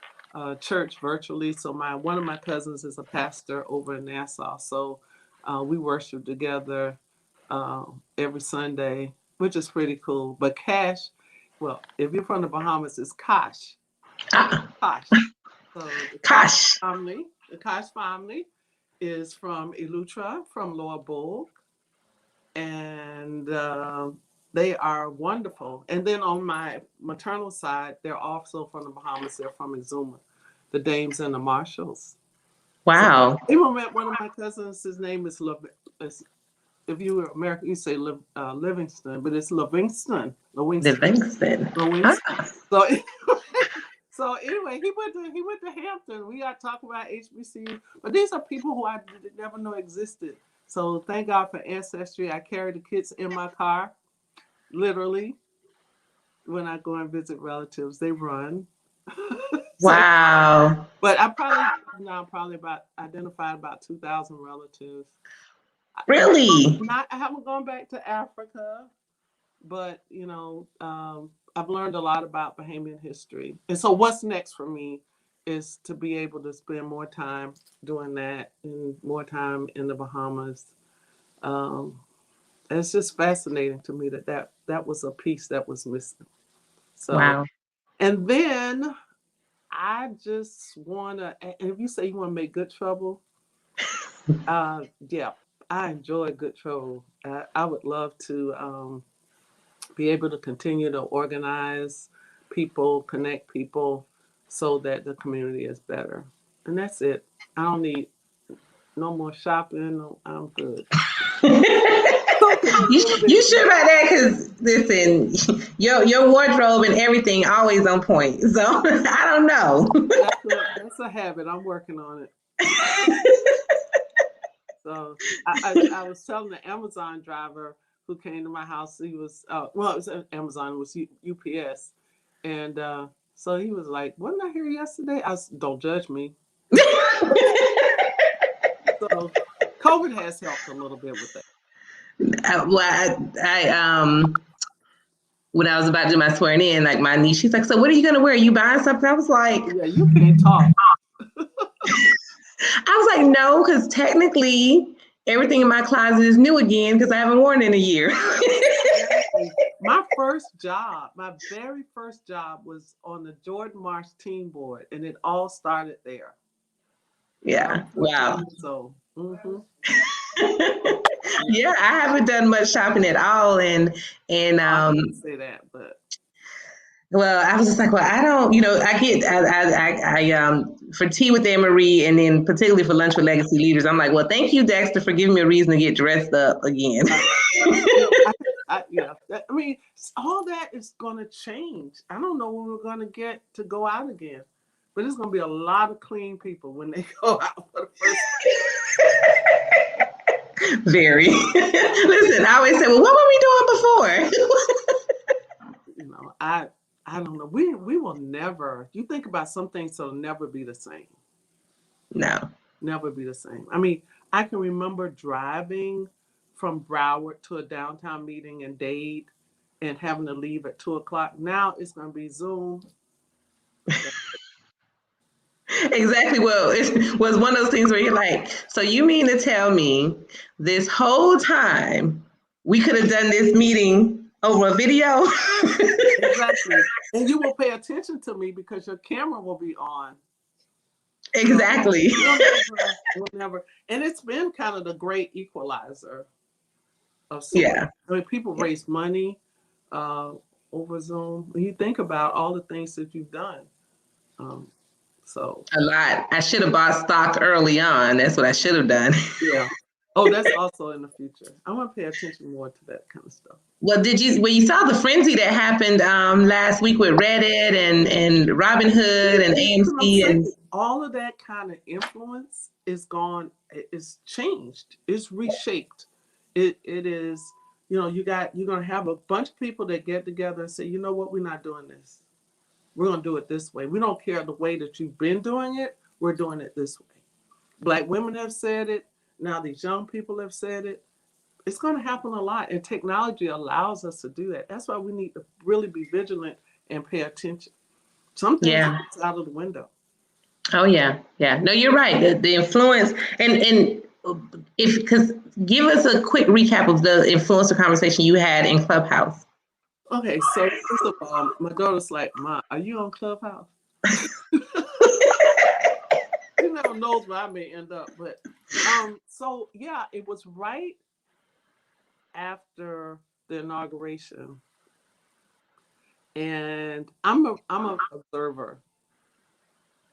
church virtually. So one of my cousins is a pastor over in Nassau. So we worship together every Sunday, which is pretty cool. But Cash, well, if you're from the Bahamas, it's Cash. Cash. So the Cash family is from Eleuthera, from Lower Bogue. And They are wonderful. And then on my maternal side, they're also from the Bahamas. They're from Exuma, the Dames and the Marshalls. So Wow. I even met one of my cousins. His name is if you were American, you say Livingston, but it's Livingston. Livingston. Livingston. Ah, So so anyway, he went to Hampton. We got to talk about HBCU, but these are people who I never know existed. So thank God for Ancestry. I carry the kids in my car, literally. When I go and visit relatives, they run. So, wow. but I probably now probably about identified about 2,000 relatives. Really? I haven't gone back to Africa, but I've learned a lot about Bahamian history. And so what's next for me is to be able to spend more time doing that and more time in the Bahamas. It's just fascinating to me that was a piece that was missing. So, Wow. and then I just want to, and if you say you want to make good trouble, yeah, I enjoy good trouble. I would love to be able to continue to organize people, connect people so that the community is better. And that's it. I don't need no more shopping. No, I'm good. You sure about that? Because listen, your wardrobe and everything always on point. So I don't know. That's a habit. I'm working on it. So I was telling the Amazon driver who came to my house, he was well, it was Amazon, it was UPS, and so he was like, "Wasn't I here yesterday?" Don't judge me. So COVID has helped a little bit with that. When I was about to do my swearing in, like my niece, she's like, "So what are you gonna wear? Are you buying something?" I was like, Yeah, you can't talk. I was like, no, because technically everything in my closet is new again because I haven't worn it in a year. My very first job was on the Jordan Marsh team board, and it all started there. Yeah. Wow. So. Mm-hmm. Yeah, I haven't done much shopping at all, and I didn't say that, but well, I was just like, well, I don't, for tea with Ann Marie, and then particularly for lunch with legacy leaders, I'm like, well, thank you, Dexter, for giving me a reason to get dressed up again. Yeah, I mean, all that is going to change. I don't know when we're going to get to go out again, but it's going to be a lot of clean people when they go out for the first time. Very. Listen, I always say, well, what were we doing before? I don't know. We will never. You think about some things that'll never be the same. No. Never be the same. I mean, I can remember driving from Broward to a downtown meeting in Dade and having to leave at 2:00. Now it's going to be Zoom. Exactly. Well, it was one of those things where you're like, so you mean to tell me this whole time we could have done this meeting over a video? Exactly. And you will pay attention to me because your camera will be on. Exactly. So we'll never. And it's been kind of the great equalizer of sorts. Yeah. I mean, people raise money over Zoom. When you think about all the things that you've done. So a lot. I should have bought stock early on. That's what I should have done. Yeah. Oh, that's also in the future. I want to pay attention more to that kind of stuff. Well, you saw the frenzy that happened last week with Reddit and Robinhood and AMC and all of that kind of influence is gone. It's changed. It's reshaped. It is. You're going to have a bunch of people that get together and say, you know what, we're not doing this. We're going to do it this way. We don't care the way that you've been doing it. We're doing it this way. Black women have said it. Now these young people have said it. It's going to happen a lot. And technology allows us to do that. That's why we need to really be vigilant and pay attention. Some things are out of the window. Oh, yeah. Yeah. No, you're right. The influence and because give us a quick recap of the influencer conversation you had in Clubhouse. Okay, so first of all, my daughter's like, "Ma, are you on Clubhouse?" She never knows where I may end up, but so yeah, it was right after the inauguration, and I'm a observer.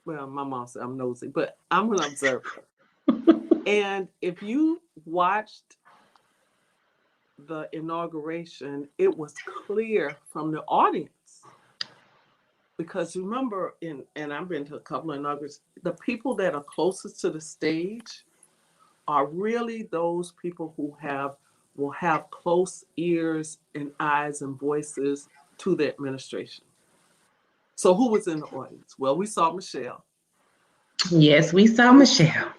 Well, my mom said I'm nosy, but I'm an observer. And if you watched the inauguration, it was clear from the audience. Because remember, and I've been to a couple of inaugurations, the people that are closest to the stage are really those people who will have close ears and eyes and voices to the administration. So who was in the audience? Well, we saw Michelle. Yes, we saw Michelle.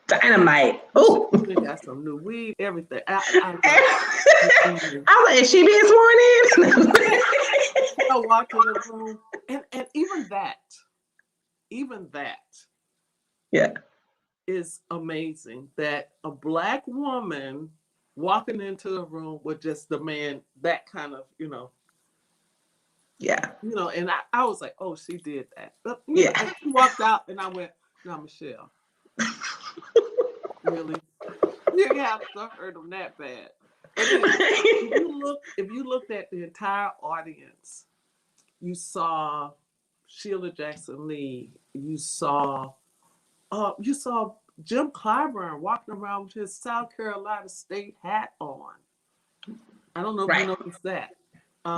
Dynamite. Oh, She got some new weed, everything. I was like, is she being sworn in? I walked in the room, and even that Yeah. is amazing. That a Black woman walking into the room would just demand that kind of, Yeah. And I was like, oh, she did that. But Yeah. and she walked out, and I went, no, Michelle, really? You have to hurt them that bad. But anyway, if you looked at the entire audience, you saw Sheila Jackson Lee. You saw Jim Clyburn walking around with his South Carolina State hat on. I don't know if you noticed that.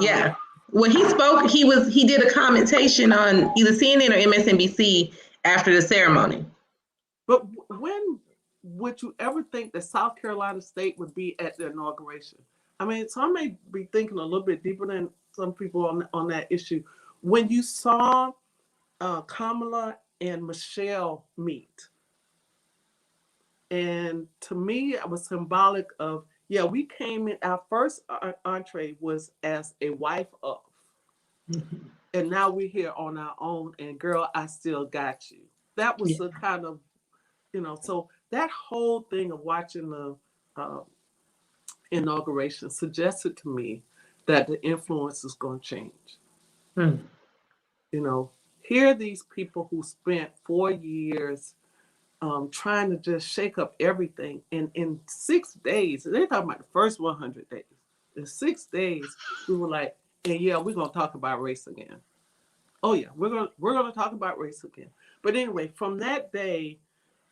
Yeah. When he spoke, he did a commentation on either CNN or MSNBC after the ceremony. But when would you ever think that South Carolina State would be at the inauguration? I mean, so I may be thinking a little bit deeper than some people on that issue. When you saw Kamala and Michelle meet, and to me, it was symbolic of, we came in, our first entree was as a wife of, and now we're here on our own, and girl, I still got you. That was the kind of, so that whole thing of watching the inauguration suggested to me that the influence is going to change. Here are these people who spent 4 years trying to just shake up everything. And in 6 days, they're talking about the first 100 days. In 6 days, we were like, and we're going to talk about race again. Oh yeah, we're going to talk about race again. But anyway, from that day,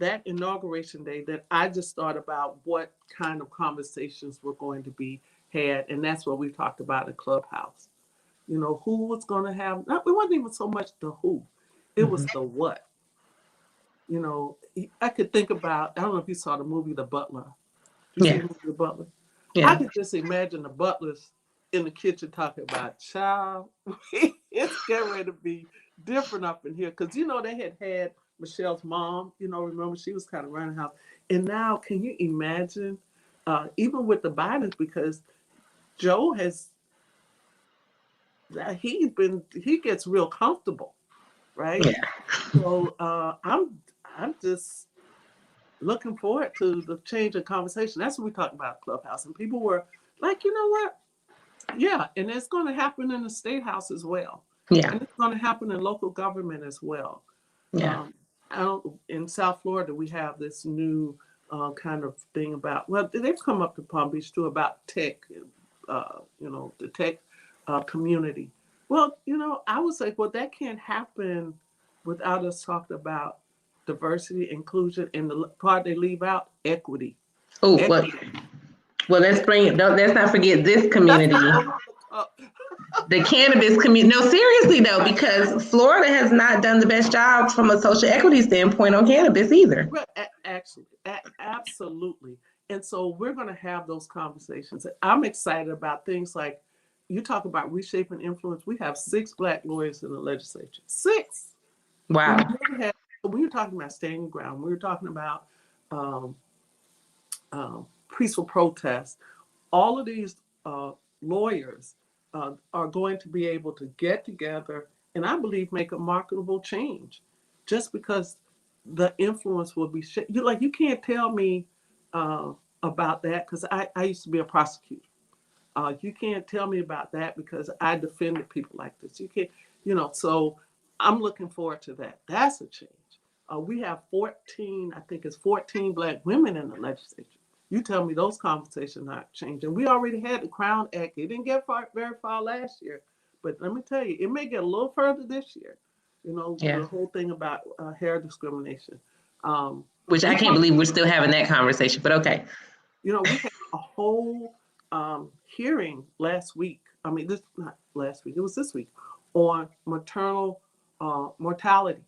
that inauguration day, that I just thought about what kind of conversations were going to be had. And that's what we talked about in Clubhouse. Who was going to have, it wasn't even so much the who, it was the what. I could think about, I don't know if you saw the movie The Butler. Did you see the movie The Butler? Yeah. I could just imagine the butlers in the kitchen talking about, child, it's getting ready to be different up in here. Because, they had Michelle's mom, remember she was kind of running the house. And now, can you imagine, even with the Bidens, because Joe he gets real comfortable, right? Yeah. So I'm just looking forward to the change of conversation. That's what we talked about Clubhouse. And people were like, you know what? Yeah, and it's going to happen in the state house as well. Yeah. And it's going to happen in local government as well. Yeah. In South Florida, we have this new kind of thing about, they've come up to Palm Beach too, about tech, the tech community. Well, I was like, that can't happen without us talking about diversity, inclusion, and the part they leave out, equity. Oh, well, let's not forget this community. The cannabis community. No, seriously though, because Florida has not done the best job from a social equity standpoint on cannabis either. Well, actually, absolutely. And so we're going to have those conversations. I'm excited about things like, you talk about reshaping influence. We have 6 Black lawyers in the legislature. 6. Wow. We were talking about standing ground. We were talking about peaceful protest. All of these lawyers are going to be able to get together and I believe make a marketable change, just because the influence will be you can't tell me about that, because I used to be a prosecutor. You can't tell me about that because I defended people like this. You can't, so I'm looking forward to that. That's a change. We have 14 Black women in the legislature. You tell me those conversations not changing. We already had the Crown Act. It didn't get very far last year, but let me tell you, it may get a little further this year. You know, Yeah. the whole thing about hair discrimination. Um, Which I can't believe we're still having that conversation, but okay. You know, we had a whole hearing last week. I mean, this not last week. It was this week on maternal mortality.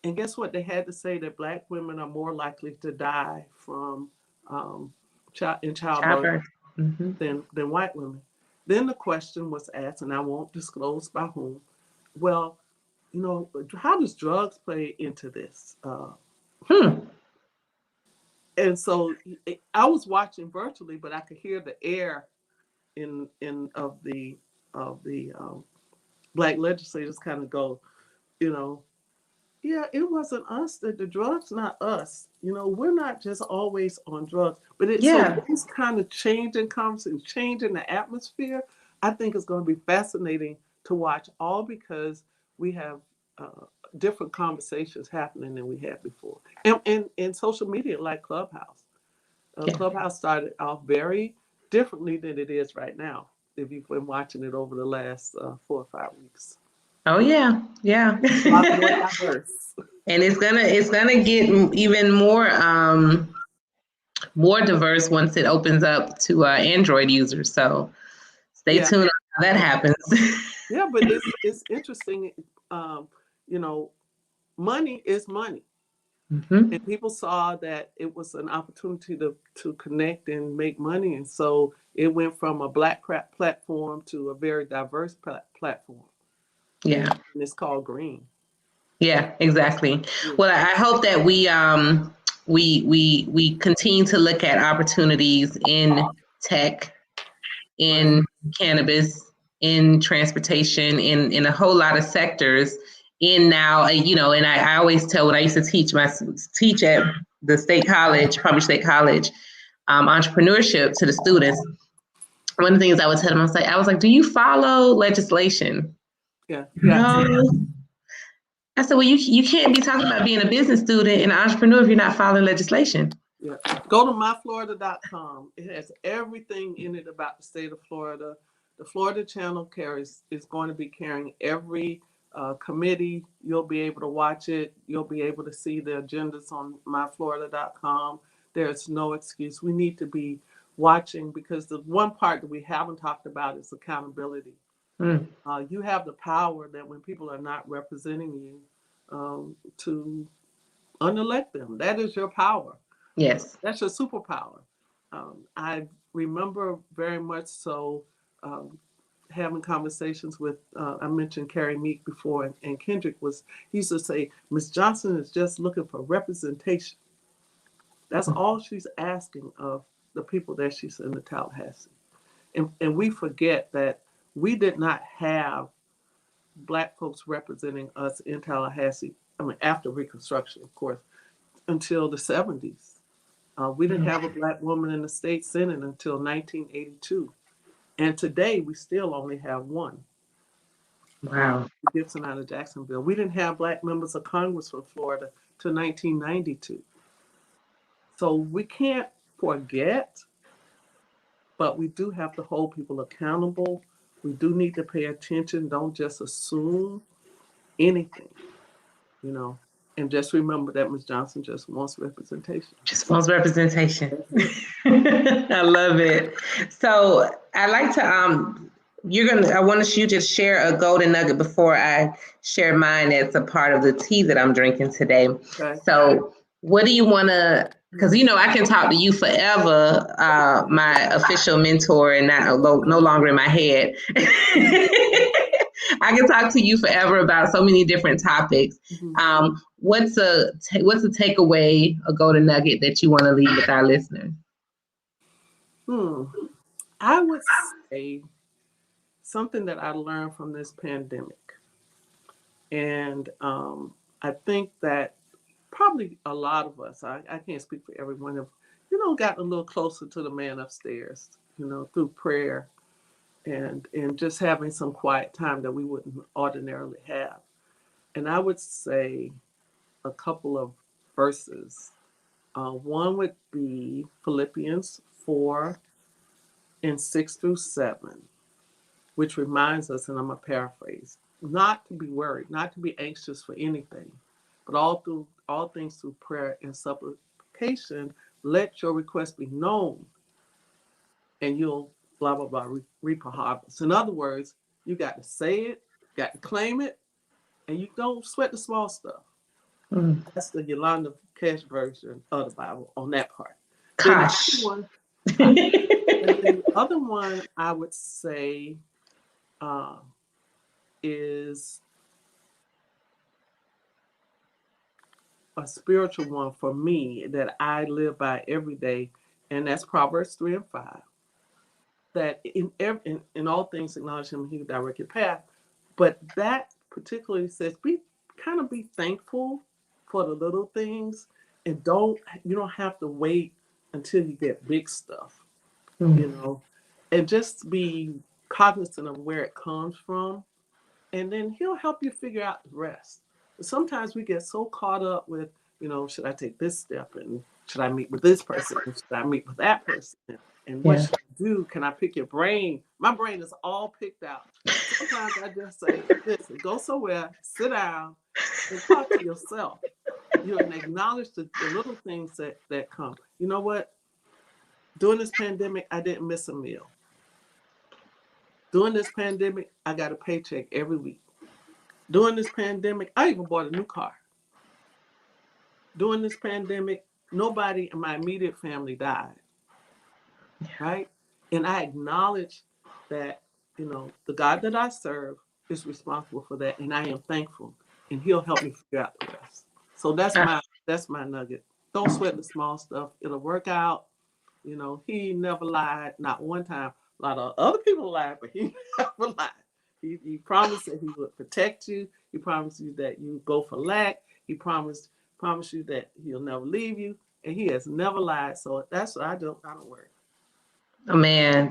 And guess what? They had to say that Black women are more likely to die from in childbirth Mm-hmm. than white women. Then the question was asked, and I won't disclose by whom. Well, you know, how does drugs play into this? And so I was watching virtually, but I could hear the air in of the Black legislators kind of go, you know, yeah, it wasn't us that the drugs, not us. You know, we're not just always on drugs, but so this kind of changing conversation, changing the atmosphere, I think is going to be fascinating to watch, all because we have different conversations happening than we had before. And social media like Clubhouse. Clubhouse started off very differently than it is right now, if you've been watching it over the last 4 or 5 weeks. Oh yeah. A lot more diverse. And it's gonna get even more diverse once it opens up to Android users. So stay tuned on how that happens. Yeah, but it's interesting. You know, money is money. Mm-hmm. And people saw that it was an opportunity to connect and make money. And so it went from a Black platform to a very diverse platform. Yeah. And it's called Green. Yeah, exactly. Well, I hope that we continue to look at opportunities in tech, in cannabis, in transportation, in a whole lot of sectors. In now, you know, and I always tell, when I used to teach at the state college, public state college, entrepreneurship to the students. One of the things I would tell them, I was like, do you follow legislation? Yeah. No. I said, well, you can't be talking about being a business student and an entrepreneur if you're not following legislation. Yeah. Go to myflorida.com. It has everything in it about the state of Florida. The Florida Channel is going to be carrying every committee. You'll be able to watch it. You'll be able to see the agendas on myflorida.com. There's no excuse. We need to be watching, because the one part that we haven't talked about is accountability. You have the power that when people are not representing you, to unelect them. That is your power. Yes. That's your superpower. I remember very much so having conversations with, I mentioned Carrie Meek before, and Kendrick he used to say, Ms. Johnson is just looking for representation. That's all she's asking of the people that she's in the Tallahassee. And we forget that we did not have Black folks representing us in Tallahassee, I mean, after Reconstruction, of course, until the 70s. We didn't have a Black woman in the state Senate until 1982. And today we still only have one. Wow. Gibson out of Jacksonville. We didn't have Black members of Congress from Florida till 1992. So we can't forget, but we do have to hold people accountable. We do need to pay attention. Don't just assume anything, you know. And just remember that Ms. Johnson just wants representation. Just wants representation. I love it. So I like to I want you to share a golden nugget before I share mine as a part of the tea that I'm drinking today. Okay. So what do you want to, because you know I can talk to you forever, my official mentor, and no longer in my head. I can talk to you forever about so many different topics. Mm-hmm. What's a takeaway, a golden nugget that you want to leave with our listeners? I would say something that I learned from this pandemic. And I think that probably a lot of us, I can't speak for everyone, have, gotten a little closer to the man upstairs, through prayer and just having some quiet time that we wouldn't ordinarily have. And I would say a couple of verses One would be Philippians 4:6-7, which reminds us, and I'm going to paraphrase, not to be worried, not to be anxious for anything, but all things through prayer and supplication, let your request be known, and you'll blah, blah, blah, reap a harvest. In other words, you got to say it, got to claim it, and you don't sweat the small stuff. Mm. That's the Yolanda Cash version of the Bible on that part. Gosh. Then the other one I would say is a spiritual one for me that I live by every day, and that's Proverbs 3:5. That in all things acknowledge him, he will direct your path. But that particularly says be thankful for the little things, and you don't have to wait until you get big stuff, and just be cognizant of where it comes from, and then he'll help you figure out the rest. But sometimes we get so caught up with, should I take this step, and should I meet with this person, and should I meet with that person, and what should I do? Can I pick your brain? My brain is all picked out. Sometimes I just say, listen, go somewhere, sit down, and talk to yourself. And acknowledge the little things that come. You know what? During this pandemic, I didn't miss a meal. During this pandemic, I got a paycheck every week. During this pandemic, I even bought a new car. During this pandemic, nobody in my immediate family died. Right? And I acknowledge that, the God that I serve is responsible for that, and I am thankful, and he'll help me figure out the rest. So that's my nugget. Don't sweat the small stuff. It'll work out. He never lied, not one time. A lot of other people lied, but he never lied. He promised that he would protect you. He promised you that you go for lack. He promised you that he'll never leave you, and he has never lied. So that's what I don't worry. Oh man,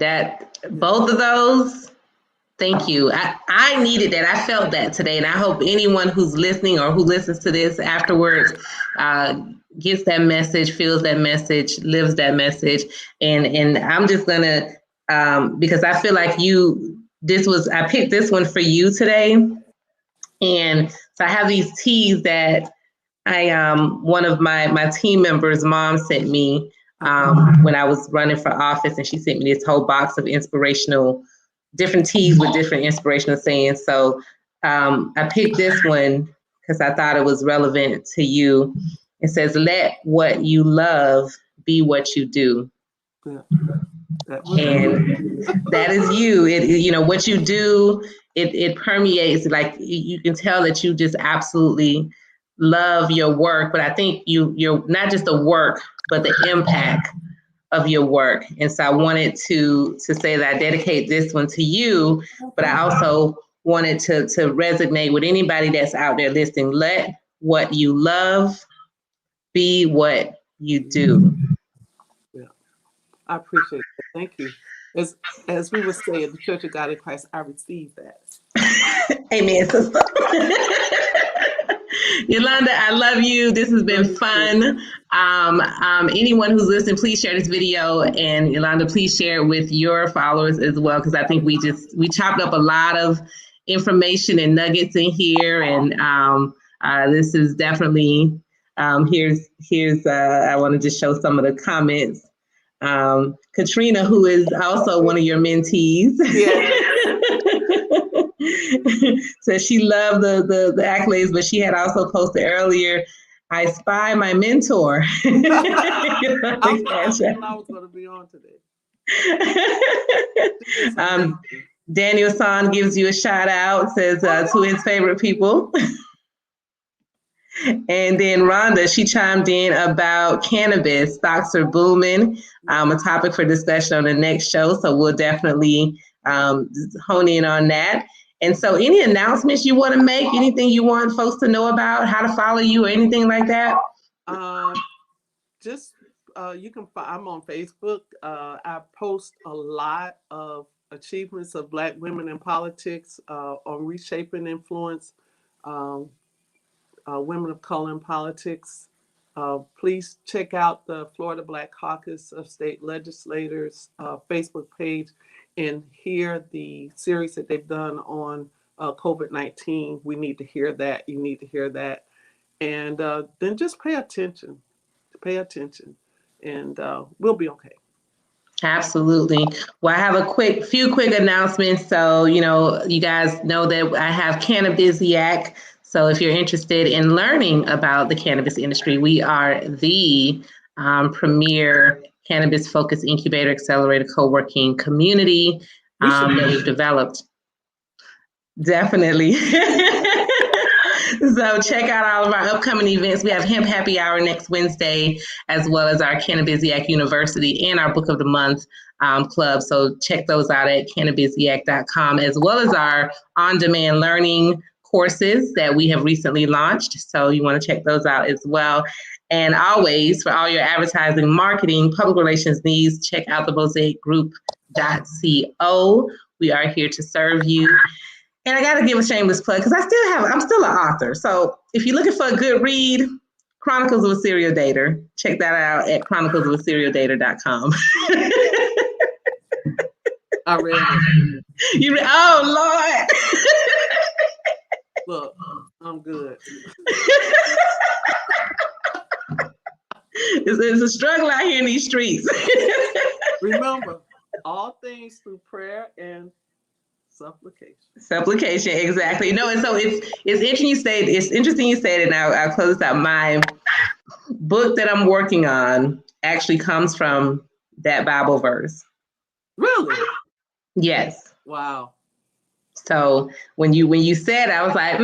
both of those, thank you. I needed that. I felt that today, and I hope anyone who's listening or who listens to this afterwards gets that message, feels that message, lives that message. And I'm just gonna because I feel like I picked this one for you today, and so I have these teas that one of my team members' mom sent me. When I was running for office, and she sent me this whole box of different teas with different inspirational sayings. So I picked this one because I thought it was relevant to you. It says, "Let what you love be what you do." Yeah. And that is you. What you do, it permeates. Like you can tell that you just absolutely love your work. But I think you're not just the work, but the impact of your work. And so I wanted to say that I dedicate this one to you, but I also wanted to resonate with anybody that's out there listening. Let what you love be what you do. Yeah, I appreciate it. Thank you. As we would say at the Church of God in Christ, I received that. Amen, sister. Yolanda, I love you. This has been fun. Anyone who's listening, please share this video, and Yolanda, please share it with your followers as well, because I think we chopped up a lot of information and nuggets in here, and this is definitely here's I want to just show some of the comments. Katrina, who is also one of your mentees. Yeah. So she loved the accolades, but she had also posted earlier, "I spy my mentor." I was going to be on today. Daniel San gives you a shout out, says to his favorite people. And then Rhonda, she chimed in about cannabis. Stocks are booming. A topic for discussion on the next show. So we'll definitely hone in on that. And so any announcements you want to make, anything you want folks to know about, how to follow you or anything like that? You can I'm on Facebook. I post a lot of achievements of Black women in politics on reshaping influence, women of color in politics. Please check out the Florida Black Caucus of State Legislators Facebook page and hear the series that they've done on COVID-19. We need to hear that. You need to hear that. And then just pay attention. Pay attention. And we'll be okay. Absolutely. Well, I have a few quick announcements. So, you guys know that I have Cannabisiac. So if you're interested in learning about the cannabis industry, we are the premier cannabis-focused incubator, accelerator, co-working community that we've developed. Definitely. So check out all of our upcoming events. We have Hemp Happy Hour next Wednesday, as well as our Cannabisiac University and our Book of the Month club. So check those out at cannabisiac.com, as well as our on-demand learning courses that we have recently launched. So you want to check those out as well. And always, for all your advertising, marketing, public relations needs, check out the mosaicgroup.co. We are here to serve you. And I got to give a shameless plug because I'm still an author. So if you're looking for a good read, Chronicles of a Serial Dater, check that out at chroniclesofaserialdater.com. I read it. Oh, Lord. Look, I'm good. It's a struggle out here in these streets. Remember, all things through prayer and supplication, exactly. No, and so it's interesting you say it, and I'll close this out. My book that I'm working on actually comes from that Bible verse. Really? Yes. Wow. So when you said, I was like,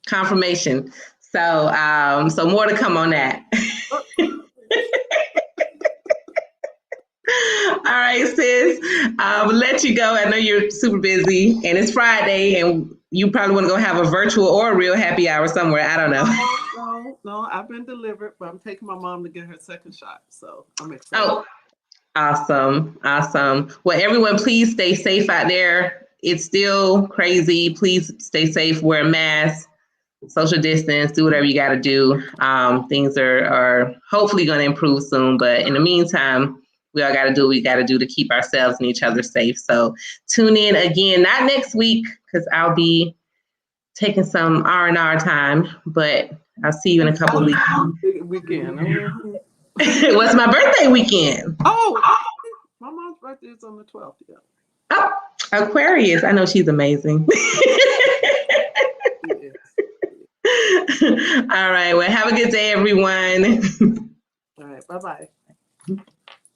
confirmation. So so more to come on that. All right, sis. We'll let you go. I know you're super busy, and it's Friday, and you probably want to go have a virtual or a real happy hour somewhere. I don't know. No, I've been delivered, but I'm taking my mom to get her second shot, so I'm excited. Oh, awesome. Well, everyone, please stay safe out there. It's still crazy. Please stay safe. Wear a mask. Social distance. Do whatever you got to do. Things are hopefully going to improve soon, but in the meantime, we all got to do what we got to do to keep ourselves and each other safe. So tune in again, not next week, because I'll be taking some R&R time, but I'll see you in a couple of weeks. Weekend. What's my birthday weekend? Oh, my mom's birthday is on the 12th. Yeah. Oh, Aquarius. I know she's amazing. All right. Well, have a good day, everyone. All right. Bye-bye.